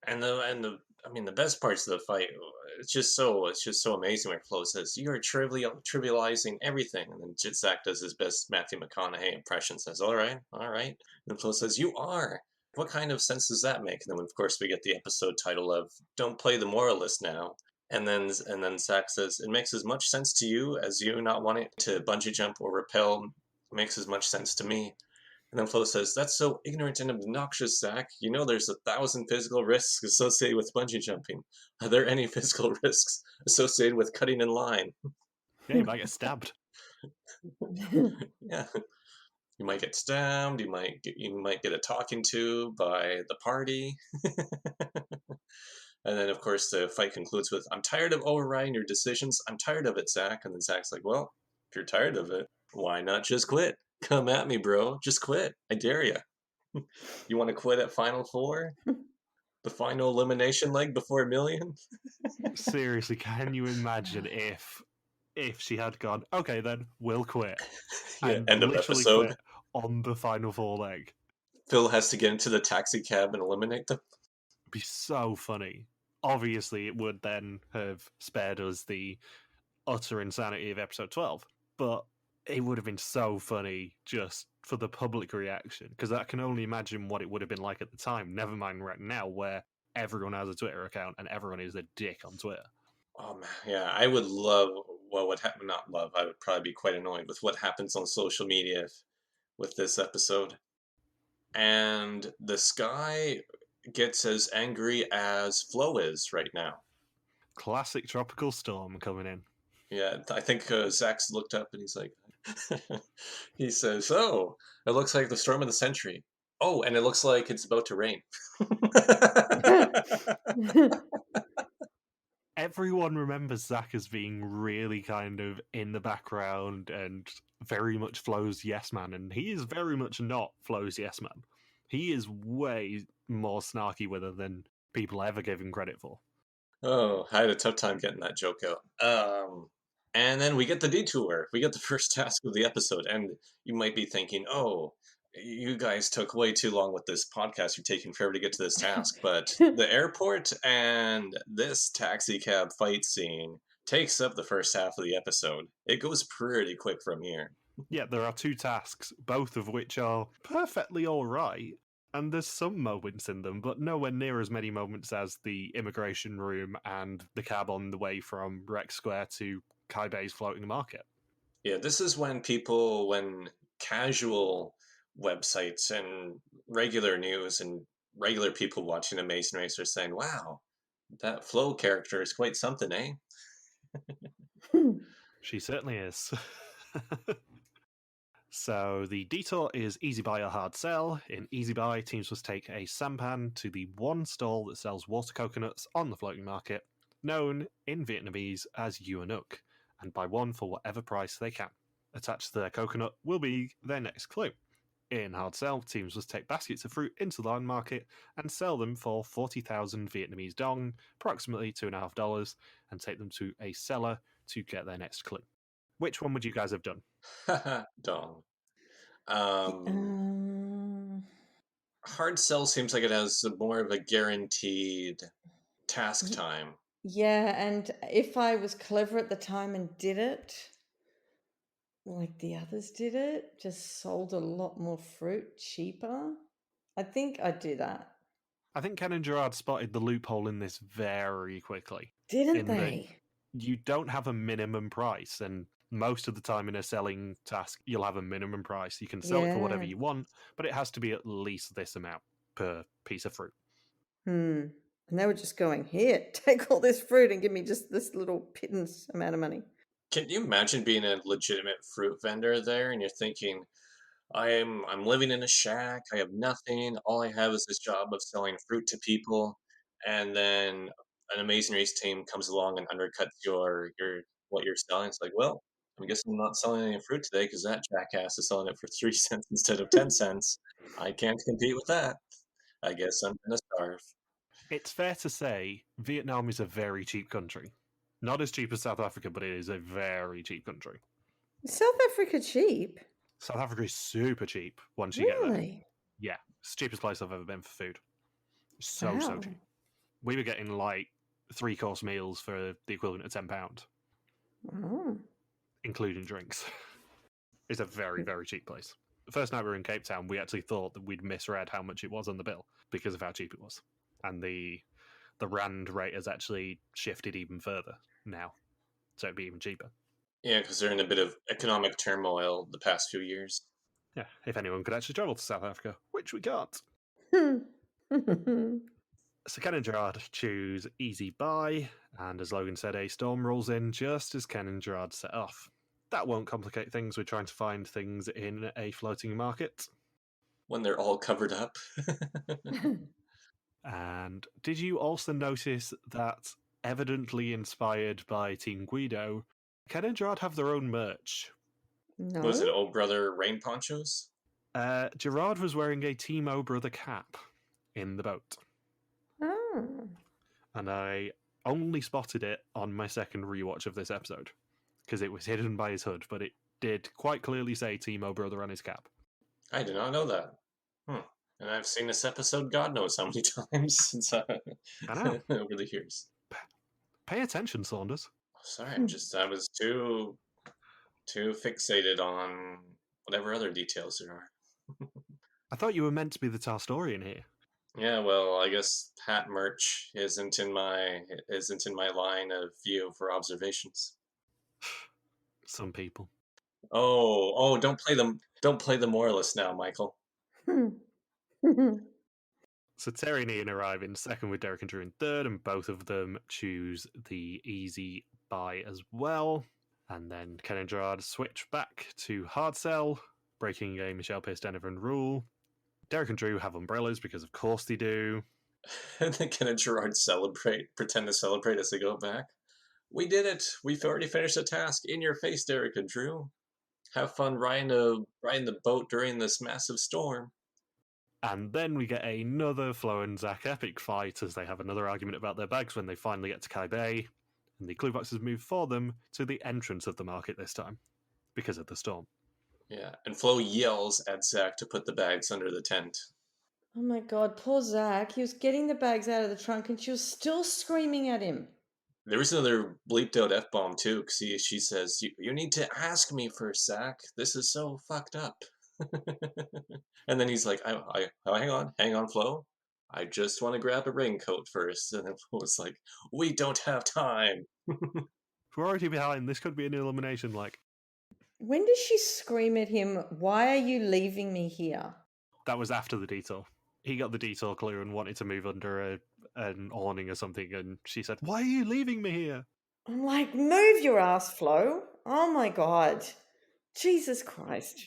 And the best parts of the fight, it's just so amazing when Flo says, "You are trivializing everything," and then Zach does his best Matthew McConaughey impression, says, "All right, all right," and Flo says, "You are." What kind of sense does that make? And then of course we get the episode title of "Don't Play the Moralist Now." And then Zach says, "It makes as much sense to you as you not wanting to bungee jump or rappel makes as much sense to me." And then Flo says, "That's so ignorant and obnoxious, Zach. You know there's 1,000 physical risks associated with bungee jumping. Are there any physical risks associated with cutting in line?" Yeah, you might get stabbed. Yeah. You might get stabbed, you might get a talking to by the party. And then of course the fight concludes with, "I'm tired of overriding your decisions. I'm tired of it, Zach." And then Zach's like, "Well, if you're tired of it, why not just quit? Come at me, bro. Just quit. I dare you." You want to quit at Final Four? The final elimination leg before a million? Seriously, can you imagine if she had gone, okay, then we'll quit, Yeah, and end of literally episode. quit on the final four leg? Phil has to get into the taxi cab and eliminate them. It'd be so funny. Obviously, it would then have spared us the utter insanity of episode 12, but it would have been so funny just for the public reaction, because I can only imagine what it would have been like at the time, never mind right now, where everyone has a Twitter account and everyone is a dick on Twitter. Oh man, yeah, I would love what would happen. Not love. I would probably be quite annoyed with what happens on social media with this episode. And the sky gets as angry as Flo is right now. Classic tropical storm coming in. Yeah, I think Zach's looked up and he's like, he says, "Oh, it looks like the storm of the century. Oh, and it looks like it's about to rain." Everyone remembers Zach as being really kind of in the background and very much Flo's yes man, and he is very much not Flo's yes man. He is way more snarky with her than people ever give him credit for. Oh, I had a tough time getting that joke out. And then we get the detour. We get the first task of the episode, and you might be thinking, "Oh, you guys took way too long with this podcast. You're taking forever to get to this task." But the airport and this taxi cab fight scene takes up the first half of the episode. It goes pretty quick from here. Yeah, there are two tasks, both of which are perfectly alright, and there's some moments in them, but nowhere near as many moments as the immigration room and the cab on the way from Rex Square to Kai Bay's floating market. Yeah, this is when when casual websites and regular news and regular people watching Amazing Race are saying, "Wow, That Flo character is quite something, eh? She certainly is. So the detour is easy buy or hard sell. In easy buy, teams must take a sampan to the one stall that sells water coconuts on the floating market, known in Vietnamese as Yuanuk, and buy one for whatever price they can. Attached to their coconut will be their next clue. In hard sell, teams must take baskets of fruit into the land market and sell them for 40,000 Vietnamese dong, approximately $2.50, and take them to a seller to get their next clue. Which one would you guys have done? Dong. Um, Hard sell seems like it has more of a guaranteed task y- time. yeah, and if I was clever at the time and did it, like the others did it, just sold a lot more fruit cheaper, I think I'd do that. I think Ken and Gerard spotted the loophole in this very quickly, Didn't in that they? you don't have a minimum price, and most of the time in a selling task, you'll have a minimum price. You can sell it for whatever Yeah. you want, but it has to be at least this amount per piece of fruit. And they were just going, here, take all this fruit and give me just this little pittance amount of money. Can you imagine being a legitimate fruit vendor there and you're thinking, I'm living in a shack, I have nothing, all I have is this job of selling fruit to people, and then an Amazing Race team comes along and undercuts your what you're selling. It's like, well, I guess I'm not selling any fruit today because that jackass is selling it for 3 cents instead of 10 cents. I can't compete with that. I guess I'm gonna starve. It's fair to say Vietnam is a very cheap country. Not as cheap as South Africa, but it is a very cheap country. South Africa cheap? South Africa is super cheap once you get there. Really? Yeah, it's the cheapest place I've ever been for food. So Wow. cheap. We were getting like 3-course meals for the equivalent of £10, Oh. including drinks. It's a very, very cheap place. The first night we were in Cape Town, we actually thought that we'd misread how much it was on the bill because of how cheap it was. And the rand rate has actually shifted even further now, so it'd be even cheaper. Yeah, because they're in a bit of economic turmoil the past few years. Yeah, if anyone could actually travel to South Africa, which we can't. So Ken and Gerard choose easy buy, and as Logan said, a storm rolls in just as Ken and Gerard set off. That won't complicate things with trying to find things in a floating market. When they're all covered up. And did you also notice that, evidently inspired by Team Guido, Ken and Gerard have their own merch? Was it No? old brother rain ponchos? Gerard was wearing a Team O Brother cap in the boat, Oh. and I only spotted it on my second rewatch of this episode because it was hidden by his hood, but it did quite clearly say Team O Brother on his cap. I did not know that. And I've seen this episode God knows how many times since I know. over the years. Pay attention, Saunders. Sorry, I was too fixated on whatever other details there are. I thought you were meant to be the Tarstorian here. Yeah, well, I guess hat merch isn't in my line of view for observations. Some people. Oh, don't play the moralist now, Michael. So Terry and Ian arrive in second with Derek and Drew in third, and both of them choose the easy buy as well. And then Ken and Gerard switch back to hard sell, breaking a Michelle Pierce Donovan rule. Derek and Drew have umbrellas because, of course, they do. And then Ken and Gerard pretend to celebrate as they go back. We did it. We've already finished the task. In your face, Derek and Drew. Have fun riding the boat during this massive storm. And then we get another Flo and Zach epic fight as they have another argument about their bags when they finally get to Kai Bay. And the clue boxes move for them to the entrance of the market this time because of the storm. Yeah, and Flo yells at Zach to put the bags under the tent. Oh my god, poor Zach. He was getting the bags out of the trunk and she was still screaming at him. There was another bleeped out F bomb too, because she says, you need to ask me first, Zach. This is so fucked up. And then he's like, hang on, Flo. I just want to grab a raincoat first. And then Flo was like, we don't have time. If we're already behind, this could be an elimination. Like, When does she scream at him, why are you leaving me here? that was after the detour. He got the detour clue and wanted to move under an awning or something, and she said, "Why are you leaving me here?" I'm like, move your ass, Flo. Oh my God. Jesus Christ.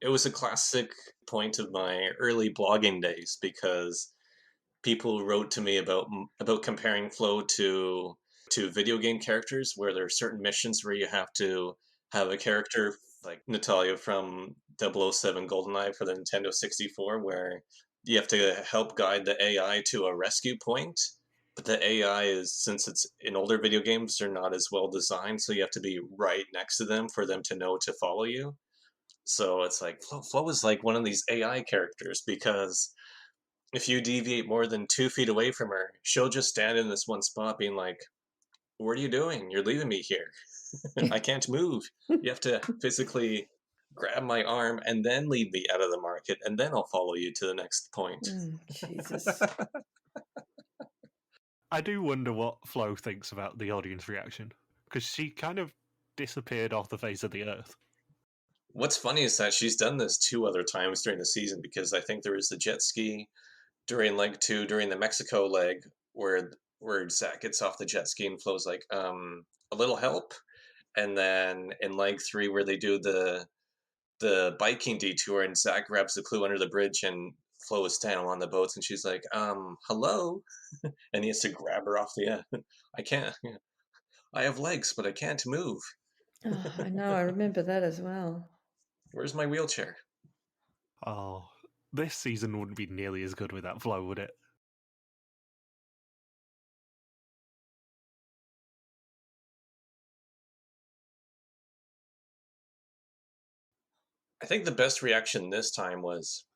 It was a classic point of my early blogging days because people wrote to me about comparing Flow to video game characters, where there are certain missions where you have to have a character like Natalia from 007 GoldenEye for the Nintendo 64, where you have to help guide the AI to a rescue point. But the AI is, since it's in older video games, they're not as well designed, so you have to be right next to them for them to know to follow you. So it's like Flo is like one of these AI characters because if you deviate more than 2 feet away from her, she'll just stand in this one spot being like, "What are you doing? You're leaving me here. I can't move. You have to physically grab my arm and then lead me out of the market, and then I'll follow you to the next point." Jesus. I do wonder what Flo thinks about the audience reaction, because she kind of disappeared off the face of the earth. What's funny is that she's done this 2 other times during the season, because I think there was the jet ski during leg 2, during the Mexico leg, where Zach gets off the jet ski and Flo's like, a little help. And then in leg 3, where they do the biking detour and Zach grabs the clue under the bridge and Flo is standing on the boats and she's like, hello. And he has to grab her off the end. I can't, I have legs, but I can't move. Oh, I know. I remember that as well. Where's my wheelchair? Oh, this season wouldn't be nearly as good without Flo, would it? I think the best reaction this time was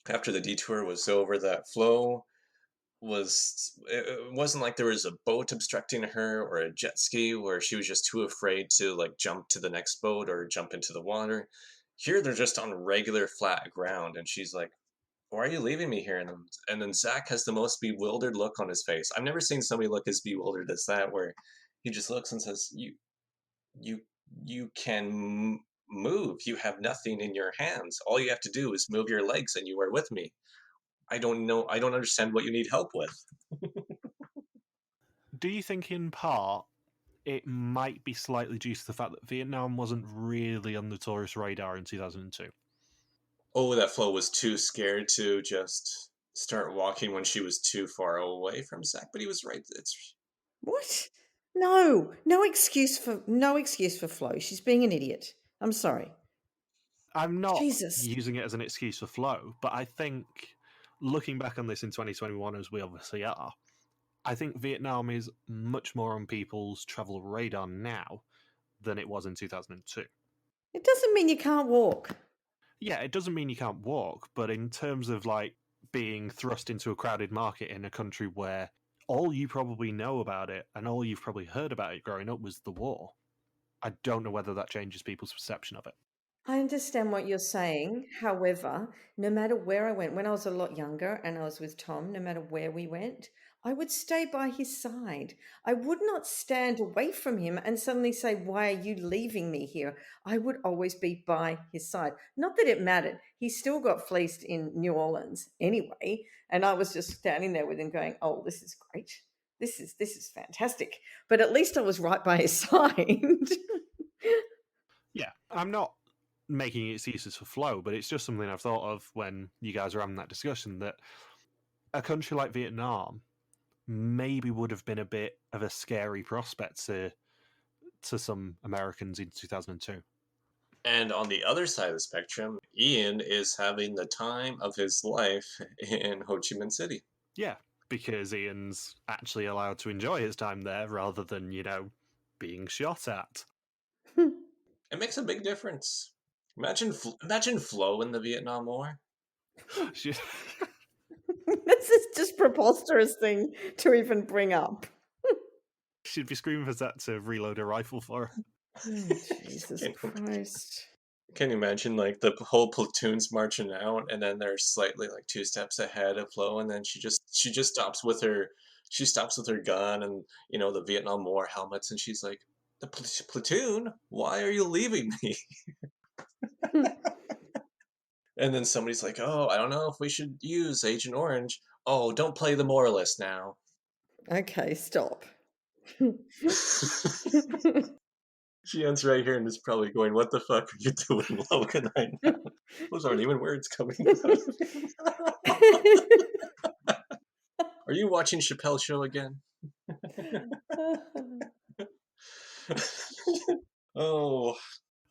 after the detour was over that Flo it wasn't like there was a boat obstructing her or a jet ski where she was just too afraid to like jump to the next boat or jump into the water. Here they're just on regular flat ground and she's like, "Why are you leaving me here?" And then Zach has the most bewildered look on his face. I've never seen somebody look as bewildered as that, where he just looks and says, you you can move. You have nothing in your hands. All you have to do is move your legs and you are with me. I don't know. I don't understand what you need help with." Do you think, in part, it might be slightly due to the fact that Vietnam wasn't really on the tourist radar in 2002? Oh, that Flo was too scared to just start walking when she was too far away from Zach, but he was right. It's What? No. No excuse for Flo. She's being an idiot. I'm sorry. I'm not Jesus. using it as an excuse for Flo, but I think, looking back on this in 2021, as we obviously are, I think Vietnam is much more on people's travel radar now than it was in 2002. It doesn't mean you can't walk. Yeah, it doesn't mean you can't walk, but in terms of like being thrust into a crowded market in a country where all you probably know about it and all you've probably heard about it growing up was the war, I don't know whether that changes people's perception of it. I understand what you're saying. However, no matter where I went, when I was a lot younger and I was with Tom, no matter where we went, I would stay by his side. I would not stand away from him and suddenly say, "Why are you leaving me here?" I would always be by his side. Not that it mattered. He still got fleeced in New Orleans anyway. And I was just standing there with him going, "Oh, this is great. This is fantastic." But at least I was right by his side. Yeah, I'm not making excuses for Flo, but it's just something I've thought of when you guys are having that discussion, that a country like Vietnam maybe would have been a bit of a scary prospect to some Americans in 2002. And on the other side of the spectrum, Ian is having the time of his life in Ho Chi Minh City. Yeah, because Ian's actually allowed to enjoy his time there rather than, being shot at. It makes a big difference. Imagine Flo in the Vietnam War. She- This is just preposterous thing to even bring up. She'd be screaming for Zach to reload a rifle for her. Oh, Jesus Can, Christ. can you imagine like the whole platoon's marching out, and then they're slightly like 2 steps ahead of Flo, and then she just stops with her gun and the Vietnam War helmets, and she's like, "The platoon, why are you leaving me?" And then somebody's like, "Oh, I don't know if we should use Agent Orange." Oh, don't play the moralist now. Okay, stop. She ends right here and is probably going, "What the fuck are you doing, Logan, right now?" Those aren't even words coming out of your mouth. Are you watching Chappelle's show again? Oh,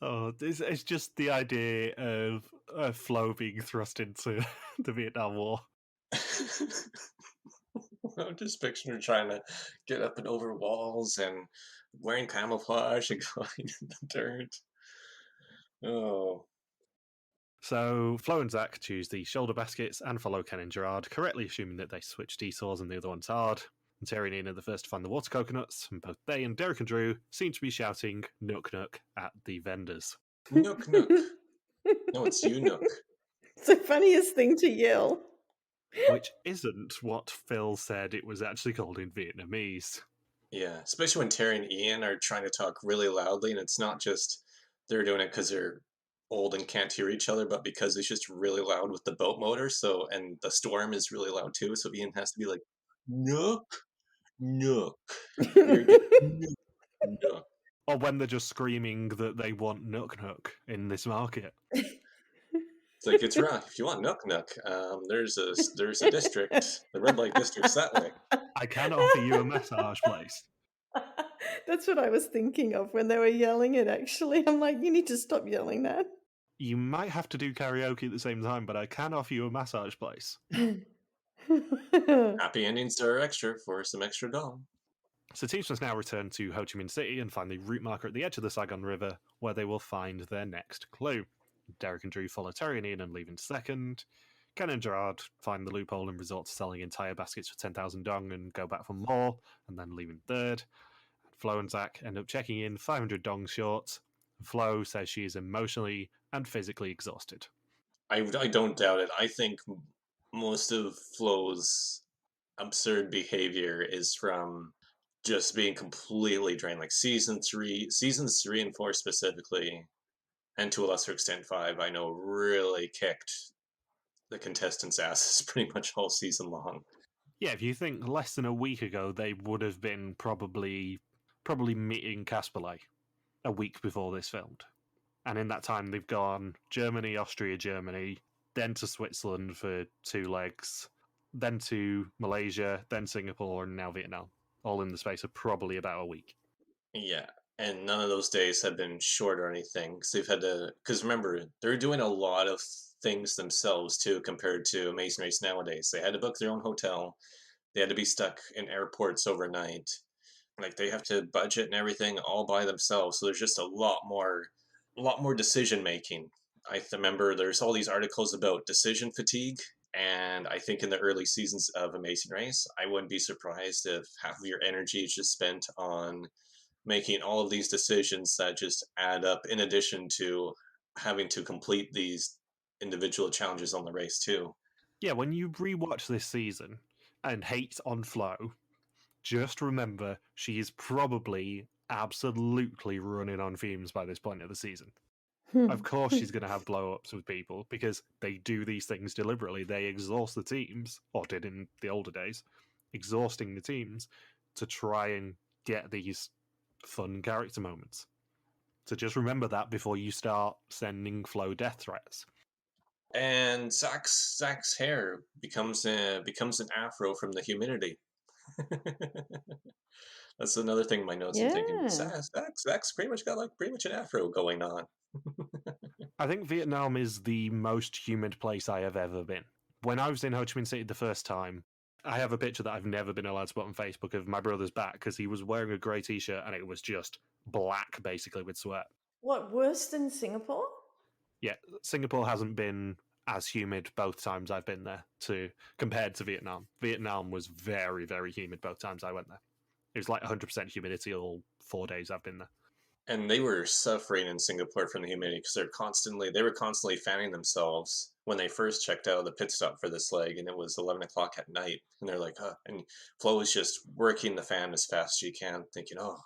Oh, it's just the idea of Flo being thrust into the Vietnam War. I'm just picturing her trying to get up and over walls and wearing camouflage and going in the dirt. Oh, So Flo and Zach choose the shoulder baskets and follow Ken and Gerard, correctly assuming that they switch D-saws and the other one's hard. And Terry and Ian are the first to find the water coconuts, and both they and Derek and Drew seem to be shouting "Nook Nook" at the vendors. Nook Nook. No, it's you, Nook. It's the funniest thing to yell. Which isn't what Phil said it was actually called in Vietnamese. Yeah, especially when Terry and Ian are trying to talk really loudly, and it's not just they're doing it because they're old and can't hear each other, but because it's just really loud with the boat motor. So, and the storm is really loud too. So Ian has to be like, "Nook, Nook, you're getting Nook, Nook." Or when they're just screaming that they want Nook Nook in this market. It's like, it's right. If you want Nook Nook, there's a district, the red light district's that way. I can offer you a massage place. That's what I was thinking of when they were yelling it, actually. I'm like, you need to stop yelling that. You might have to do karaoke at the same time, but I can offer you a massage place. Happy endings are extra for some extra dough. So teams must now return to Ho Chi Minh City and find the route marker at the edge of the Saigon River, where they will find their next clue. Derek and Drew follow Terry and Ian and leave in second. Ken and Gerard find the loophole and resort to selling entire baskets for 10,000 dong and go back for more, and then leave in third. Flo and Zach end up checking in 500 dong short. Flo says she is emotionally and physically exhausted. I don't doubt it. I think most of Flo's absurd behavior is from just being completely drained. Like seasons 3 and 4 specifically, and to a lesser extent 5, I know really kicked the contestants' asses pretty much all season long. Yeah, if you think less than a week ago, they would have been probably meeting Kasperle a week before this filmed. And in that time, they've gone Germany, Austria, Germany, then to Switzerland for 2 legs, then to Malaysia, then Singapore, and now Vietnam, all in the space of probably about a week. Yeah, and none of those days have been short or anything because they've had to. Because remember, they're doing a lot of things themselves too, compared to Amazing Race nowadays. They had to book their own hotel. They had to be stuck in airports overnight. Like they have to budget and everything all by themselves. So there's just a lot more decision making. Remember there's all these articles about decision fatigue, and I think in the early seasons of Amazing Race, I wouldn't be surprised if half of your energy is just spent on making all of these decisions that just add up in addition to having to complete these individual challenges on the race too. Yeah, when you rewatch this season and hate on Flo, just remember she is probably absolutely running on fumes by this point of the season. Of course, she's going to have blow ups with people because they do these things deliberately. They exhaust the teams, or did in the older days, exhausting the teams to try and get these fun character moments. So just remember that before you start sending Flo death threats. And Zach's hair becomes an afro from the humidity. That's another thing in my notes. I'm thinking Yeah. Zach's pretty much an afro going on. I think Vietnam is the most humid place I have ever been. When I was in Ho Chi Minh City the first time, I have a picture that I've never been allowed to put on Facebook of my brother's back because he was wearing a grey t-shirt and it was just black, basically, with sweat. What, worse than Singapore? Yeah, Singapore hasn't been as humid both times I've been there compared to Vietnam. Vietnam was very, very humid both times I went there. It was like 100% humidity all 4 days I've been there. And they were suffering in Singapore from the humidity because they were constantly fanning themselves when they first checked out of the pit stop for this leg, and it was 11 o'clock at night, and they're like, and Flo was just working the fan as fast as she can, thinking, oh,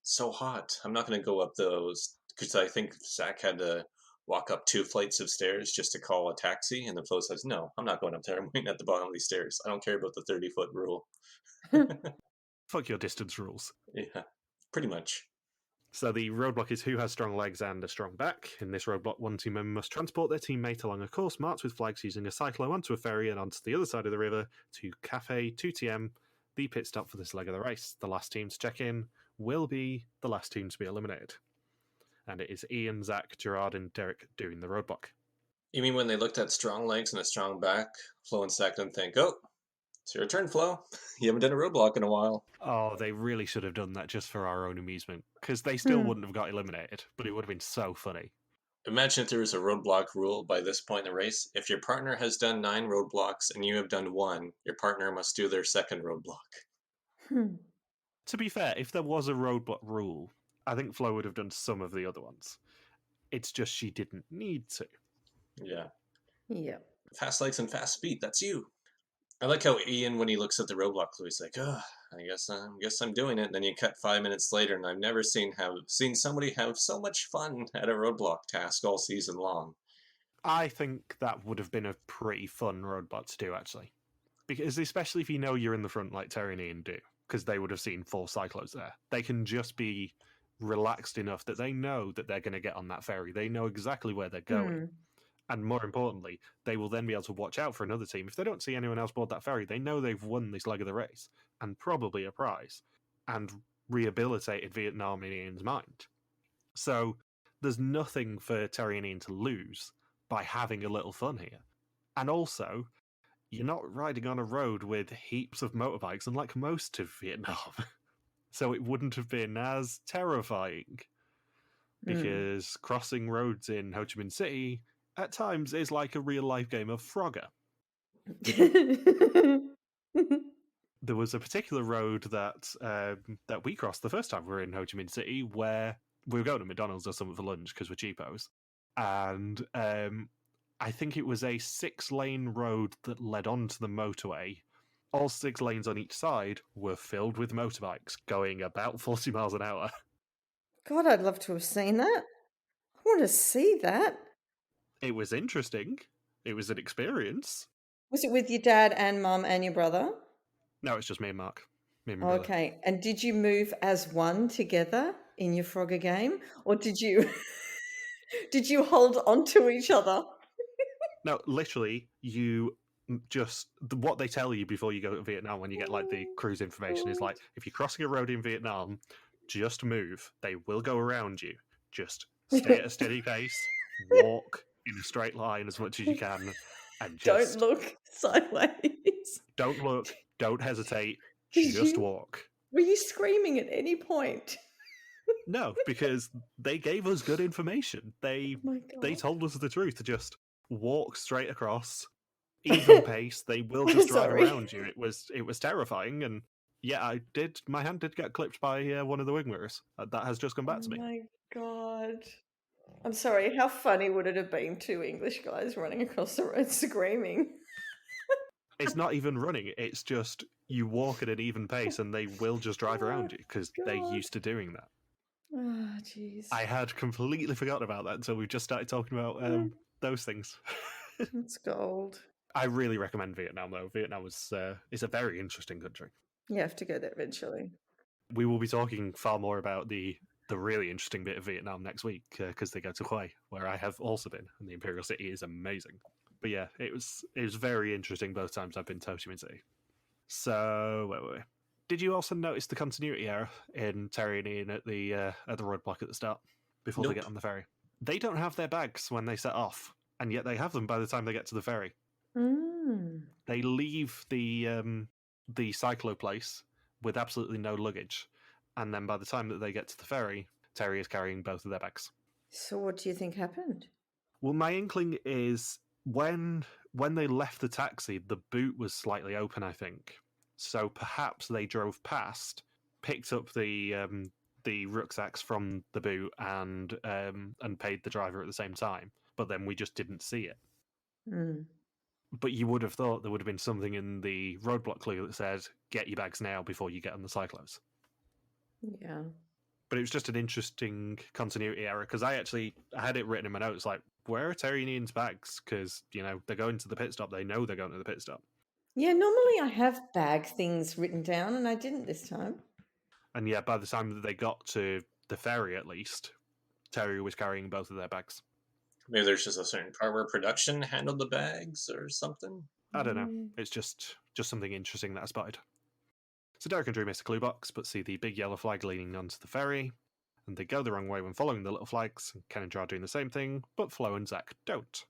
it's so hot. I'm not going to go up those because I think Zach had to walk up 2 flights of stairs just to call a taxi, and then Flo says, "No, I'm not going up there. I'm waiting at the bottom of these stairs. I don't care about the 30-foot rule." Fuck your distance rules. Yeah, pretty much. So the roadblock is who has strong legs and a strong back. In this roadblock, one team member must transport their teammate along a course marked with flags using a cyclo onto a ferry and onto the other side of the river to Cafe 2TM, the pit stop for this leg of the race. The last team to check in will be the last team to be eliminated. And it is Ian, Zach, Gerard, and Derek doing the roadblock. You mean when they looked at strong legs and a strong back, Flo and Zach didn't think, "Oh, it's your turn, Flo. You haven't done a roadblock in a while." Oh, they really should have done that just for our own amusement, because they still Hmm. wouldn't have got eliminated, but it would have been so funny. Imagine if there was a roadblock rule by this point in the race. If your partner has done 9 roadblocks and you have done 1, your partner must do their second roadblock. Hmm. To be fair, if there was a roadblock rule, I think Flo would have done some of the other ones. It's just she didn't need to. Yeah. Yeah. Fast legs and fast speed, that's you. I like how Ian, when he looks at the roadblock clue, he's like, "Oh, I guess I'm doing it." And then you cut 5 minutes later, and I've never seen somebody have so much fun at a roadblock task all season long. I think that would have been a pretty fun roadblock to do, actually. Because especially if you know you're in the front like Terry and Ian do, because they would have seen 4 cyclos there. They can just be relaxed enough that they know that they're going to get on that ferry. They know exactly where they're going. Hmm. And more importantly, they will then be able to watch out for another team. If they don't see anyone else board that ferry, they know they've won this leg of the race and probably a prize and rehabilitated Vietnam in Ian's mind. So there's nothing for Terry and Ian to lose by having a little fun here. And also, you're not riding on a road with heaps of motorbikes, unlike most of Vietnam. So it wouldn't have been as terrifying because crossing roads in Ho Chi Minh City at times is like a real life game of Frogger. There was a particular road that we crossed the first time we were in Ho Chi Minh City where we were going to McDonald's or something for lunch because we're cheapos. And I think it was a 6-lane road that led onto the motorway. All 6 lanes on each side were filled with motorbikes going about 40 miles an hour. God, I'd love to have seen that. I want to see that. It was interesting. It was an experience. Was it with your dad and mum and your brother? No, it's just me and Mark. Me and my brother. Okay. And did you move as one together in your Frogger game? Or did you did you hold onto each other? No, literally, you just what they tell you before you go to Vietnam when you get like the cruise information is like, if you're crossing a road in Vietnam, just move. They will go around you. Just stay at a steady pace, walk in a straight line as much as you can, and Don't just look sideways. don't look, don't hesitate, Did just you? walk. Were you screaming at any point? No, because they gave us good information. Oh my They God. told us the truth. Just walk straight across, even pace. They will just drive Sorry. around you. It was terrifying, and yeah, my hand did get clipped by one of the wing mirrors. That has just come back to Oh me. my God. I'm sorry, how funny would it have been 2 English guys running across the road screaming? It's not even running. It's just you walk at an even pace, and they will just drive around you because they're God. used to doing that. Ah, jeez. I had completely forgotten about that until we just started talking about those things. It's gold. I really recommend Vietnam, though. Vietnam is a very interesting country. You have to go there eventually. We will be talking far more about the really interesting bit of Vietnam next week because they go to Hue, where I have also been, and the Imperial City is amazing. But yeah, it was very interesting both times I've been to Ho Chi Minh City. So where were we? Did you also notice the continuity error in Terry and Ian at the roadblock at the start before Nope. they get on the ferry? They don't have their bags when they set off, and yet they have them by the time they get to the ferry. They leave the cyclo place with absolutely no luggage, and then by the time that they get to the ferry, Terry is carrying both of their bags. So what do you think happened? Well, my inkling is when they left the taxi, the boot was slightly open, I think. So perhaps they drove past, picked up the rucksacks from the boot, and paid the driver at the same time. But then we just didn't see it. But you would have thought there would have been something in the roadblock clue that said, get your bags now before you get on the cyclos. Yeah. But it was just an interesting continuity error because I had it written in my notes like, where are Terry and Ian's bags? Because, they're going to the pit stop. They know they're going to the pit stop. Yeah, normally I have bag things written down, and I didn't this time. And yeah, by the time that they got to the ferry, at least, Terry was carrying both of their bags. Maybe there's just a certain part where production handled the bags or something. I don't know. It's just something interesting that I spotted. So Derek and Drew miss the clue box, but see the big yellow flag leaning onto the ferry, and they go the wrong way when following the little flags. Ken and Jar doing the same thing, but Flo and Zach don't.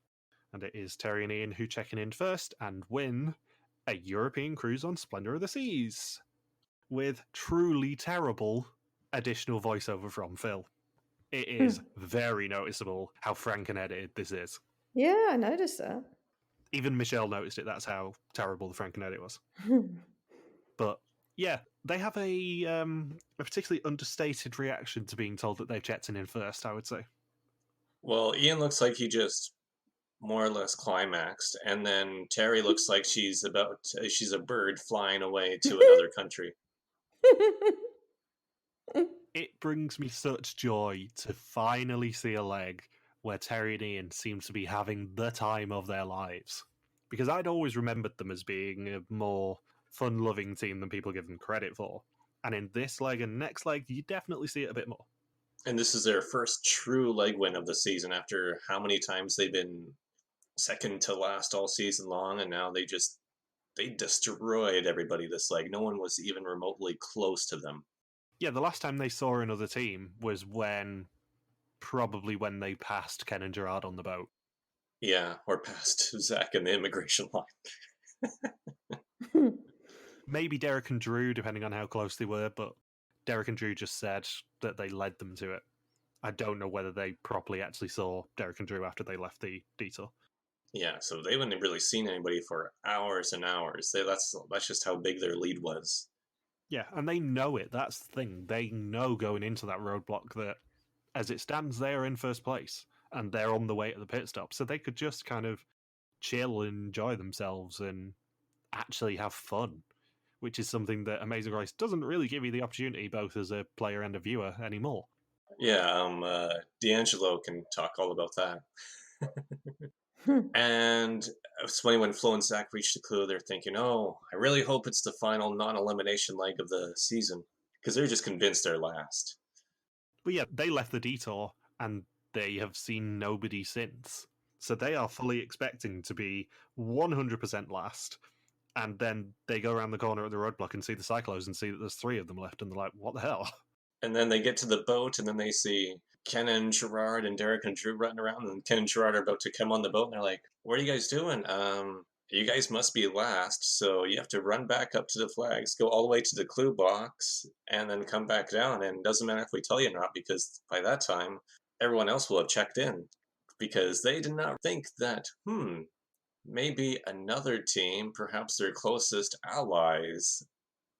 And it is Terry and Ian who check in first and win a European cruise on Splendor of the Seas, with truly terrible additional voiceover from Phil. It is very noticeable how frank and edited this is. Yeah, I noticed that. Even Michelle noticed it. That's how terrible the frank and edit was. But yeah, they have a particularly understated reaction to being told that they've checked in first, I would say. Well, Ian looks like he just more or less climaxed, and then Terry looks like she's a bird flying away to another country. It brings me such joy to finally see a leg where Terry and Ian seem to be having the time of their lives. Because I'd always remembered them as being a more fun-loving team than people give them credit for. And in this leg and next leg, you definitely see it a bit more. And this is their first true leg win of the season after how many times they've been second to last all season long, and now they destroyed everybody this leg. No one was even remotely close to them. Yeah, the last time they saw another team was probably when they passed Ken and Gerard on the boat. Yeah, or past Zach in the immigration line. Maybe Derek and Drew, depending on how close they were, but Derek and Drew just said that they led them to it. I don't know whether they properly actually saw Derek and Drew after they left the detour. Yeah, so they wouldn't have really seen anybody for hours and hours. That's just how big their lead was. Yeah, and they know it. That's the thing. They know going into that roadblock that, as it stands, they are in first place, and they're on the way to the pit stop. So they could just kind of chill and enjoy themselves and actually have fun, which is something that Amazing Race doesn't really give you the opportunity, both as a player and a viewer, anymore. Yeah, D'Angelo can talk all about that. And it's funny when Flo and Zach reach the clue, they're thinking, oh, I really hope it's the final non-elimination leg of the season, because they're just convinced they're last. But yeah, they left the detour, and they have seen nobody since. So they are fully expecting to be 100% last, and then they go around the corner at the roadblock and see the Cyclos and see that there's 3 of them left, and they're like, what the hell? And then they get to the boat, and then they see Ken and Gerard and Derek and Drew running around, and Ken and Gerard are about to come on the boat, and they're like, what are you guys doing? You guys must be last, so you have to run back up to the flags, go all the way to the clue box, and then come back down. And it doesn't matter if we tell you or not, because by that time, everyone else will have checked in. Because they did not think that, maybe another team, perhaps their closest allies,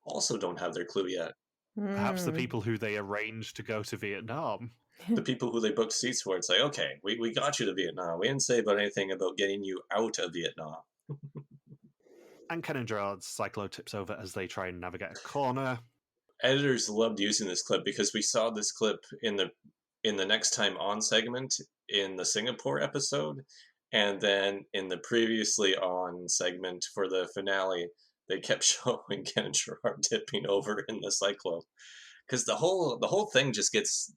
also don't have their clue yet. Perhaps the people who they arranged to go to Vietnam. The people who they booked seats for, it's like, okay, we got you to Vietnam. We didn't say about anything about getting you out of Vietnam. And Ken and Gerard's Cyclo tips over as they try and navigate a corner. Editors loved using this clip because we saw this clip in the next time on segment in the Singapore episode, and then in the previously on segment for the finale, they kept showing Ken and Gerard tipping over in the Cyclo, because the whole thing just gets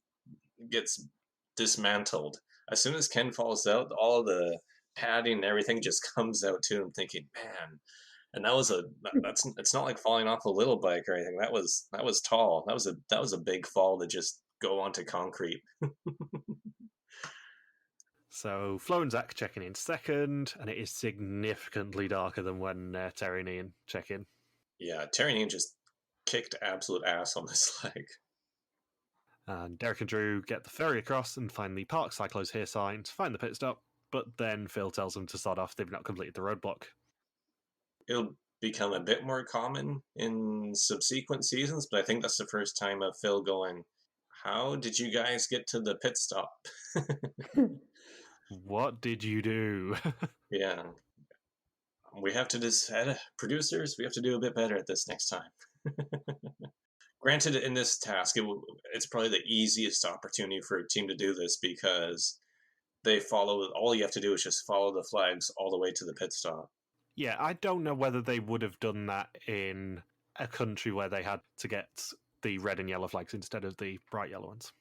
dismantled as soon as Ken falls out. All the padding and everything just comes out too. I'm thinking, man, and it's not like falling off a little bike or anything. That was tall. That was a big fall to just go onto concrete. So Flo and Zach checking in second, and it is significantly darker than when Terry and Ian check in. Yeah, Terry and Ian just kicked absolute ass on this leg. And Derek and Drew get the ferry across and find the Park Cyclos here sign to find the pit stop, but then Phil tells them to sod off, they've not completed the roadblock. It'll become a bit more common in subsequent seasons, but I think that's the first time of Phil going, how did you guys get to the pit stop? What did you do? Yeah. We have to decide, producers, we have to do a bit better at this next time. Granted, in this task, it's probably the easiest opportunity for a team to do this because they follow. All you have to do is just follow the flags all the way to the pit stop. Yeah, I don't know whether they would have done that in a country where they had to get the red and yellow flags instead of the bright yellow ones.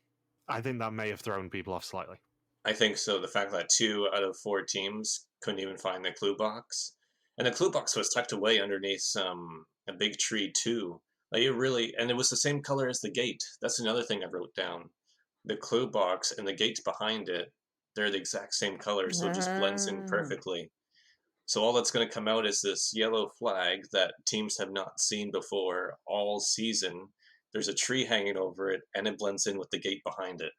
I think that may have thrown people off slightly. I think so. The fact that 2 out of 4 teams couldn't even find the clue box, and the clue box was tucked away underneath a big tree too. Like it really, and it was the same color as the gate. That's another thing I wrote down. The clue box and the gate behind it, they're the exact same color, so it just blends in Ah. perfectly. So all that's going to come out is this yellow flag that teams have not seen before all season. There's a tree hanging over it, and it blends in with the gate behind it.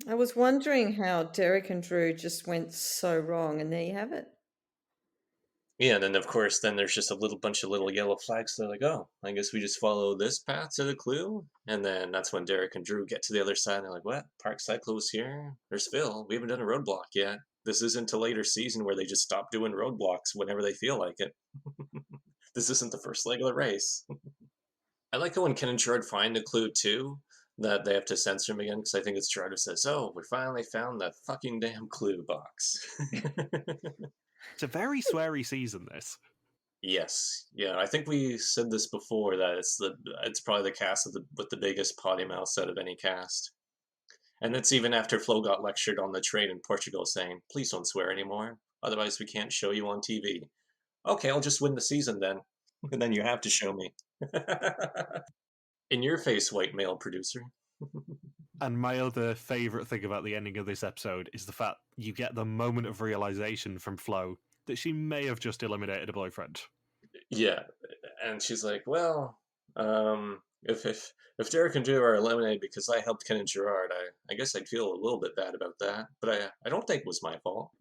I was wondering how Derek and Drew just went so wrong, and there you have it. Yeah, and then of course, then there's just a little bunch of little yellow flags. They're like, oh, I guess we just follow this path to the clue. And then that's when Derek and Drew get to the other side. And they're like, what? Park Cyclo's here? There's Phil. We haven't done a roadblock yet. This isn't a later season where they just stop doing roadblocks whenever they feel like it. This isn't the first leg of the race. I like how when Ken and Gerard find the clue too, that they have to censor him again because I think it's Gerard who says, "Oh, we finally found that fucking damn clue box." It's a very sweary season, this. Yes, yeah, I think we said this before that it's probably the cast with the biggest potty mouth out of any cast, and it's even after Flo got lectured on the train in Portugal saying, "Please don't swear anymore, otherwise we can't show you on TV." Okay, I'll just win the season then, and then you have to show me. In your face, white male producer. And my other favourite thing about the ending of this episode is the fact you get the moment of realization from Flo that she may have just eliminated a boyfriend. Yeah, and she's like, "Well, if Derek and Drew are eliminated because I helped Ken and Gerard, I guess I'd feel a little bit bad about that, but I don't think it was my fault."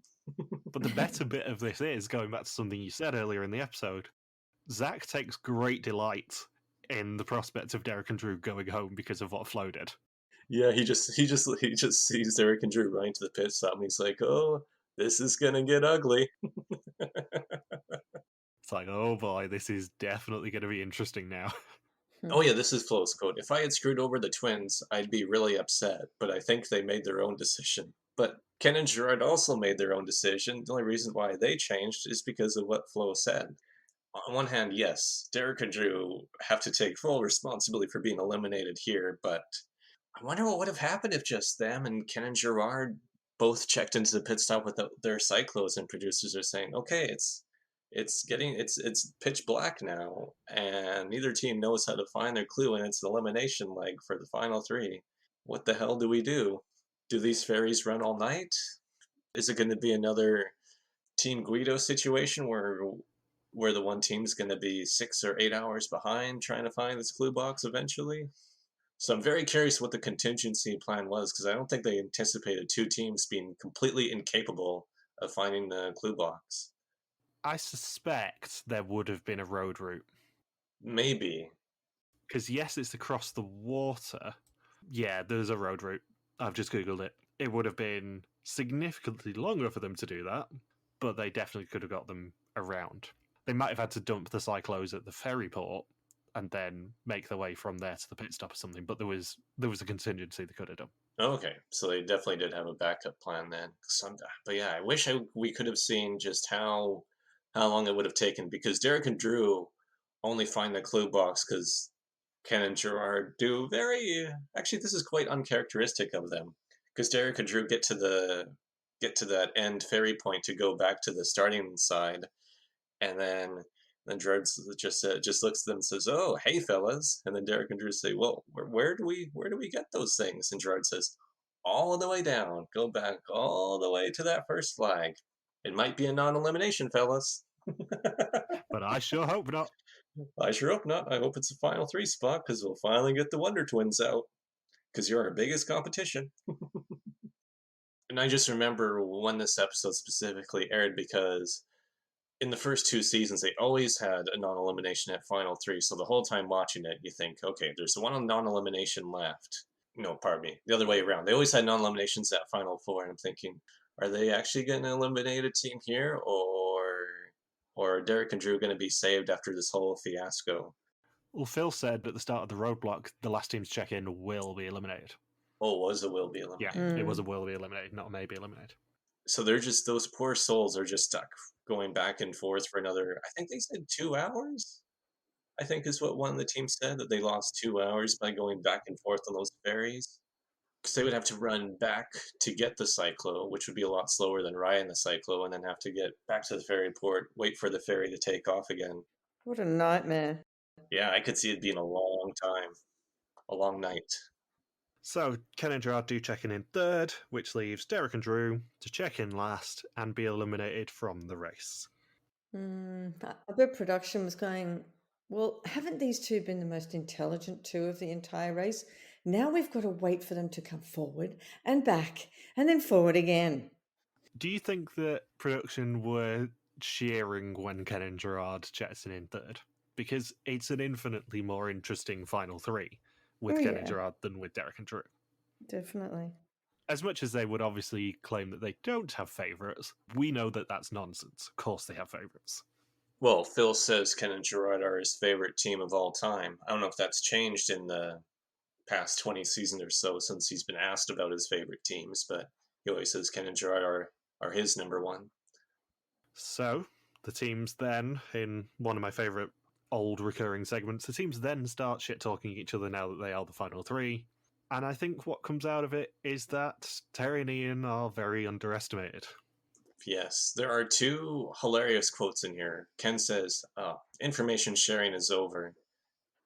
But the better bit of this is, going back to something you said earlier in the episode, Zach takes great delight in the prospect of Derek and Drew going home because of what Flo did. Yeah, he just sees Derek and Drew running to the pit stop, and he's like, "Oh, this is gonna get ugly." It's like, oh boy, this is definitely going to be interesting now. Oh yeah, this is Flo's quote. "If I had screwed over the twins, I'd be really upset, but I think they made their own decision." But Ken and Gerard also made their own decision. The only reason why they changed is because of what Flo said. On one hand, yes, Derek and Drew have to take full responsibility for being eliminated here, but I wonder what would have happened if just them and Ken and Gerard both checked into the pit stop with their cyclos, and producers are saying, "Okay, it's pitch black now, and neither team knows how to find their clue, and it's the elimination leg for the final 3. What the hell do we do? Do these fairies run all night? Is it going to be another Team Guido situation where the one team's going to be 6 or 8 hours behind trying to find this clue box eventually?" So I'm very curious what the contingency plan was because I don't think they anticipated 2 teams being completely incapable of finding the clue box. I suspect there would have been a road route. Maybe. Because, yes, it's across the water. Yeah, there's a road route. I've just Googled it. It would have been significantly longer for them to do that, but they definitely could have got them around. They might have had to dump the cyclos at the ferry port and then make their way from there to the pit stop or something, but there was a contingency they could have done. Okay, so they definitely did have a backup plan then. But yeah, I wish we could have seen just how long it would have taken because Derek and Drew only find the clue box because Ken and Gerard do very. Actually, this is quite uncharacteristic of them because Derek and Drew get to that end ferry point to go back to the starting side, and then Gerard just looks at them and says, "Oh, hey fellas," and then Derek and Drew say, "Well, where do we get those things?" And Gerard says, "All the way down. Go back all the way to that first flag. It might be a non-elimination, fellas." But I sure hope not. I sure hope not. I hope it's a final 3 spot because we'll finally get the Wonder Twins out because you're our biggest competition. And I just remember when this episode specifically aired because in the first 2 seasons, they always had a non elimination at Final 3. So the whole time watching it, you think, okay, there's one non elimination left. No, pardon me, the other way around. They always had non eliminations at Final 4. And I'm thinking, are they actually going to eliminate a team here? Or are Derek and Drew going to be saved after this whole fiasco? Well, Phil said at the start of the roadblock, the last team to check in will be eliminated. Oh, was a will be Yeah, eliminated. it was a will be eliminated, not a may be eliminated. So they're just, those poor souls are just stuck going back and forth for another, I think they said 2 hours? I think is what one of the teams said, that they lost 2 hours by going back and forth on those ferries. Because they would have to run back to get the cyclo, which would be a lot slower than riding the cyclo, and then have to get back to the ferry port, wait for the ferry to take off again. What a nightmare. Yeah, I could see it being a long time, a long night. So Ken and Gerard do check in third, which leaves Derek and Drew to check in last and be eliminated from the race. I bet production was going, well, haven't these two been the most intelligent two of the entire race? Now we've got to wait for them to come forward and back and then forward again. Do you think that production were cheering when Ken and Gerard checked in third? Because it's an infinitely more interesting final three with Ken and Yeah, Gerard than with Derek and Drew. definitely. As much as they would obviously claim that they don't have favourites, we know that that's nonsense. Of course they have favourites. Well, Phil says Ken and Gerard are his favorite team of all time. I don't know if that's changed in the past 20 seasons or so since he's been asked about his favorite teams, but he always says Ken and Gerard are his number one. So, the teams then, in one of my favourite old recurring segments, the teams then start shit-talking each other now that they are the final three. And I think what comes out of it is that Terry and Ian are very underestimated. Yes, there are two hilarious quotes in here. Ken says, information sharing is over.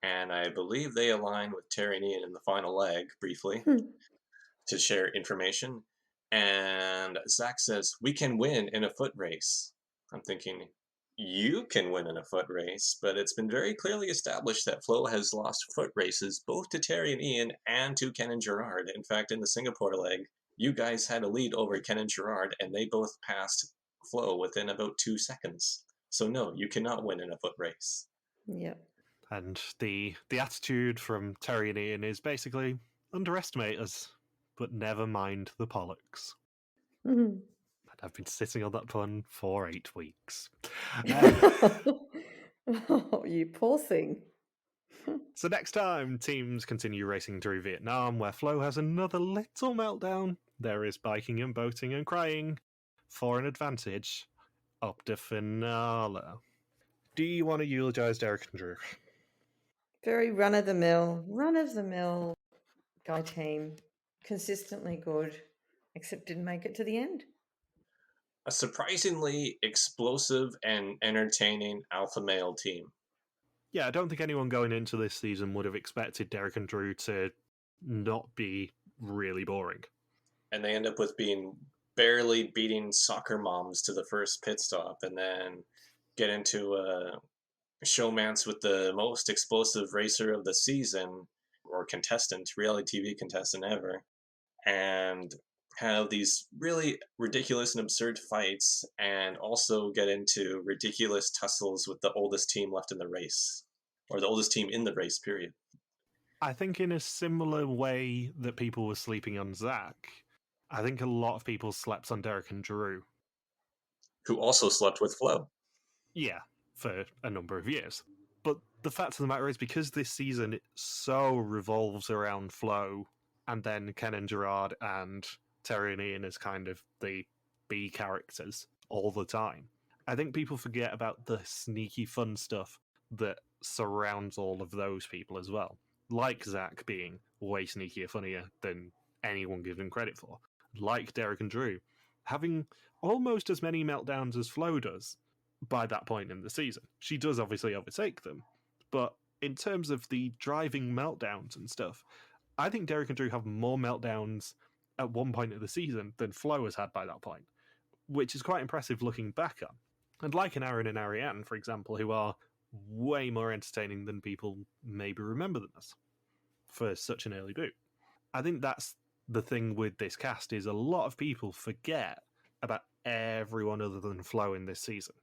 And I believe they align with Terry and Ian in the final leg, briefly, to share information. And Zach says, we can win in a foot race. I'm thinking, you can win in a foot race, but it's been very clearly established that Flo has lost foot races both to Terry and Ian and to Ken and Gerard. In fact, in the Singapore leg, you guys had a lead over Ken and Gerard, and they both passed Flo within about 2 seconds. So no, you cannot win in a foot race. Yep. And the attitude from Terry and Ian is basically underestimate us, but never mind the Pollocks. And I've been sitting on that pun for 8 weeks. Oh, you poor thing. So next time, teams continue racing through Vietnam, where Flo has another little meltdown. There is biking and boating and crying for an advantage up to finale. Do you want to eulogize Derek and Drew? Very run of the mill guy team. Consistently good, except didn't make it to the end. A surprisingly explosive and entertaining alpha male team. Yeah, I don't think anyone going into this season would have expected Derek and Drew to not be really boring. And they end up with being barely beating soccer moms to the first pit stop, and then get into a showmance with the most explosive racer of the season, or contestant, reality TV contestant ever, and have these really ridiculous and absurd fights, and also get into ridiculous tussles with the oldest team left in the race, or the oldest team in the race, period. I think in a similar way that people were sleeping on Zach, I think a lot of people slept on Derek and Drew. Who also slept with Flo. Yeah, for a number of years. But the fact of the matter is, because this season it so revolves around Flo, and then Ken and Gerard and Terry and Ian as kind of the B characters all the time, I think people forget about the sneaky fun stuff that surrounds all of those people as well. Like Zach being way sneakier, funnier than anyone gives him credit for. Like Derek and Drew, having almost as many meltdowns as Flo does by that point in the season. She does obviously overtake them, but in terms of the driving meltdowns and stuff, I think Derek and Drew have more meltdowns at one point of the season than Flo has had by that point, which is quite impressive looking back on. And like an Aaron and Ariane, for example, who are way more entertaining than people maybe remember them as for such an early boot. I think that's the thing with this cast is a lot of people forget about everyone other than Flo in this season.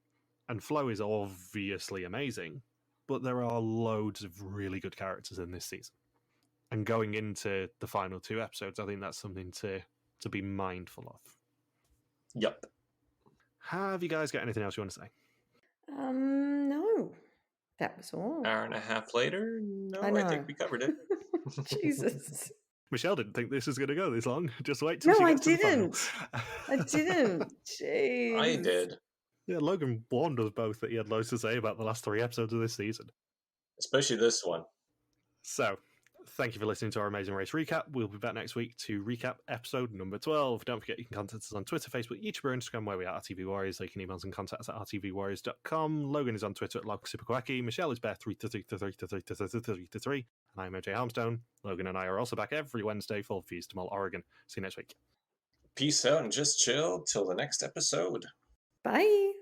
And Flo is obviously amazing, but there are loads of really good characters in this season. And going into the final 2 episodes, I think that's something to be mindful of. Yup. Have you guys got anything else you want to say? No. That was all. Hour and a half later, no, I know. I think we covered it. Jesus. Michelle didn't think this was going to go this long. Just wait till No, she I gets to the final. didn't. I didn't. Jeez. I did. Yeah, Logan warned us both that he had loads to say about the last 3 episodes of this season. Especially this one. So, thank you for listening to our Amazing Race recap. We'll be back next week to recap episode number 12. Don't forget you can contact us on Twitter, Facebook, YouTube, or Instagram, where we are RTV Warriors. You can email us and contact us at rtvwarriors.com. Logan is on Twitter at LogSuperQuacky. Michelle is Bear333333333. And I'm OJ Harmstone. Logan and I are also back every Wednesday for Fuse to Mall, Oregon. See you next week. Peace out and just chill till the next episode. Bye.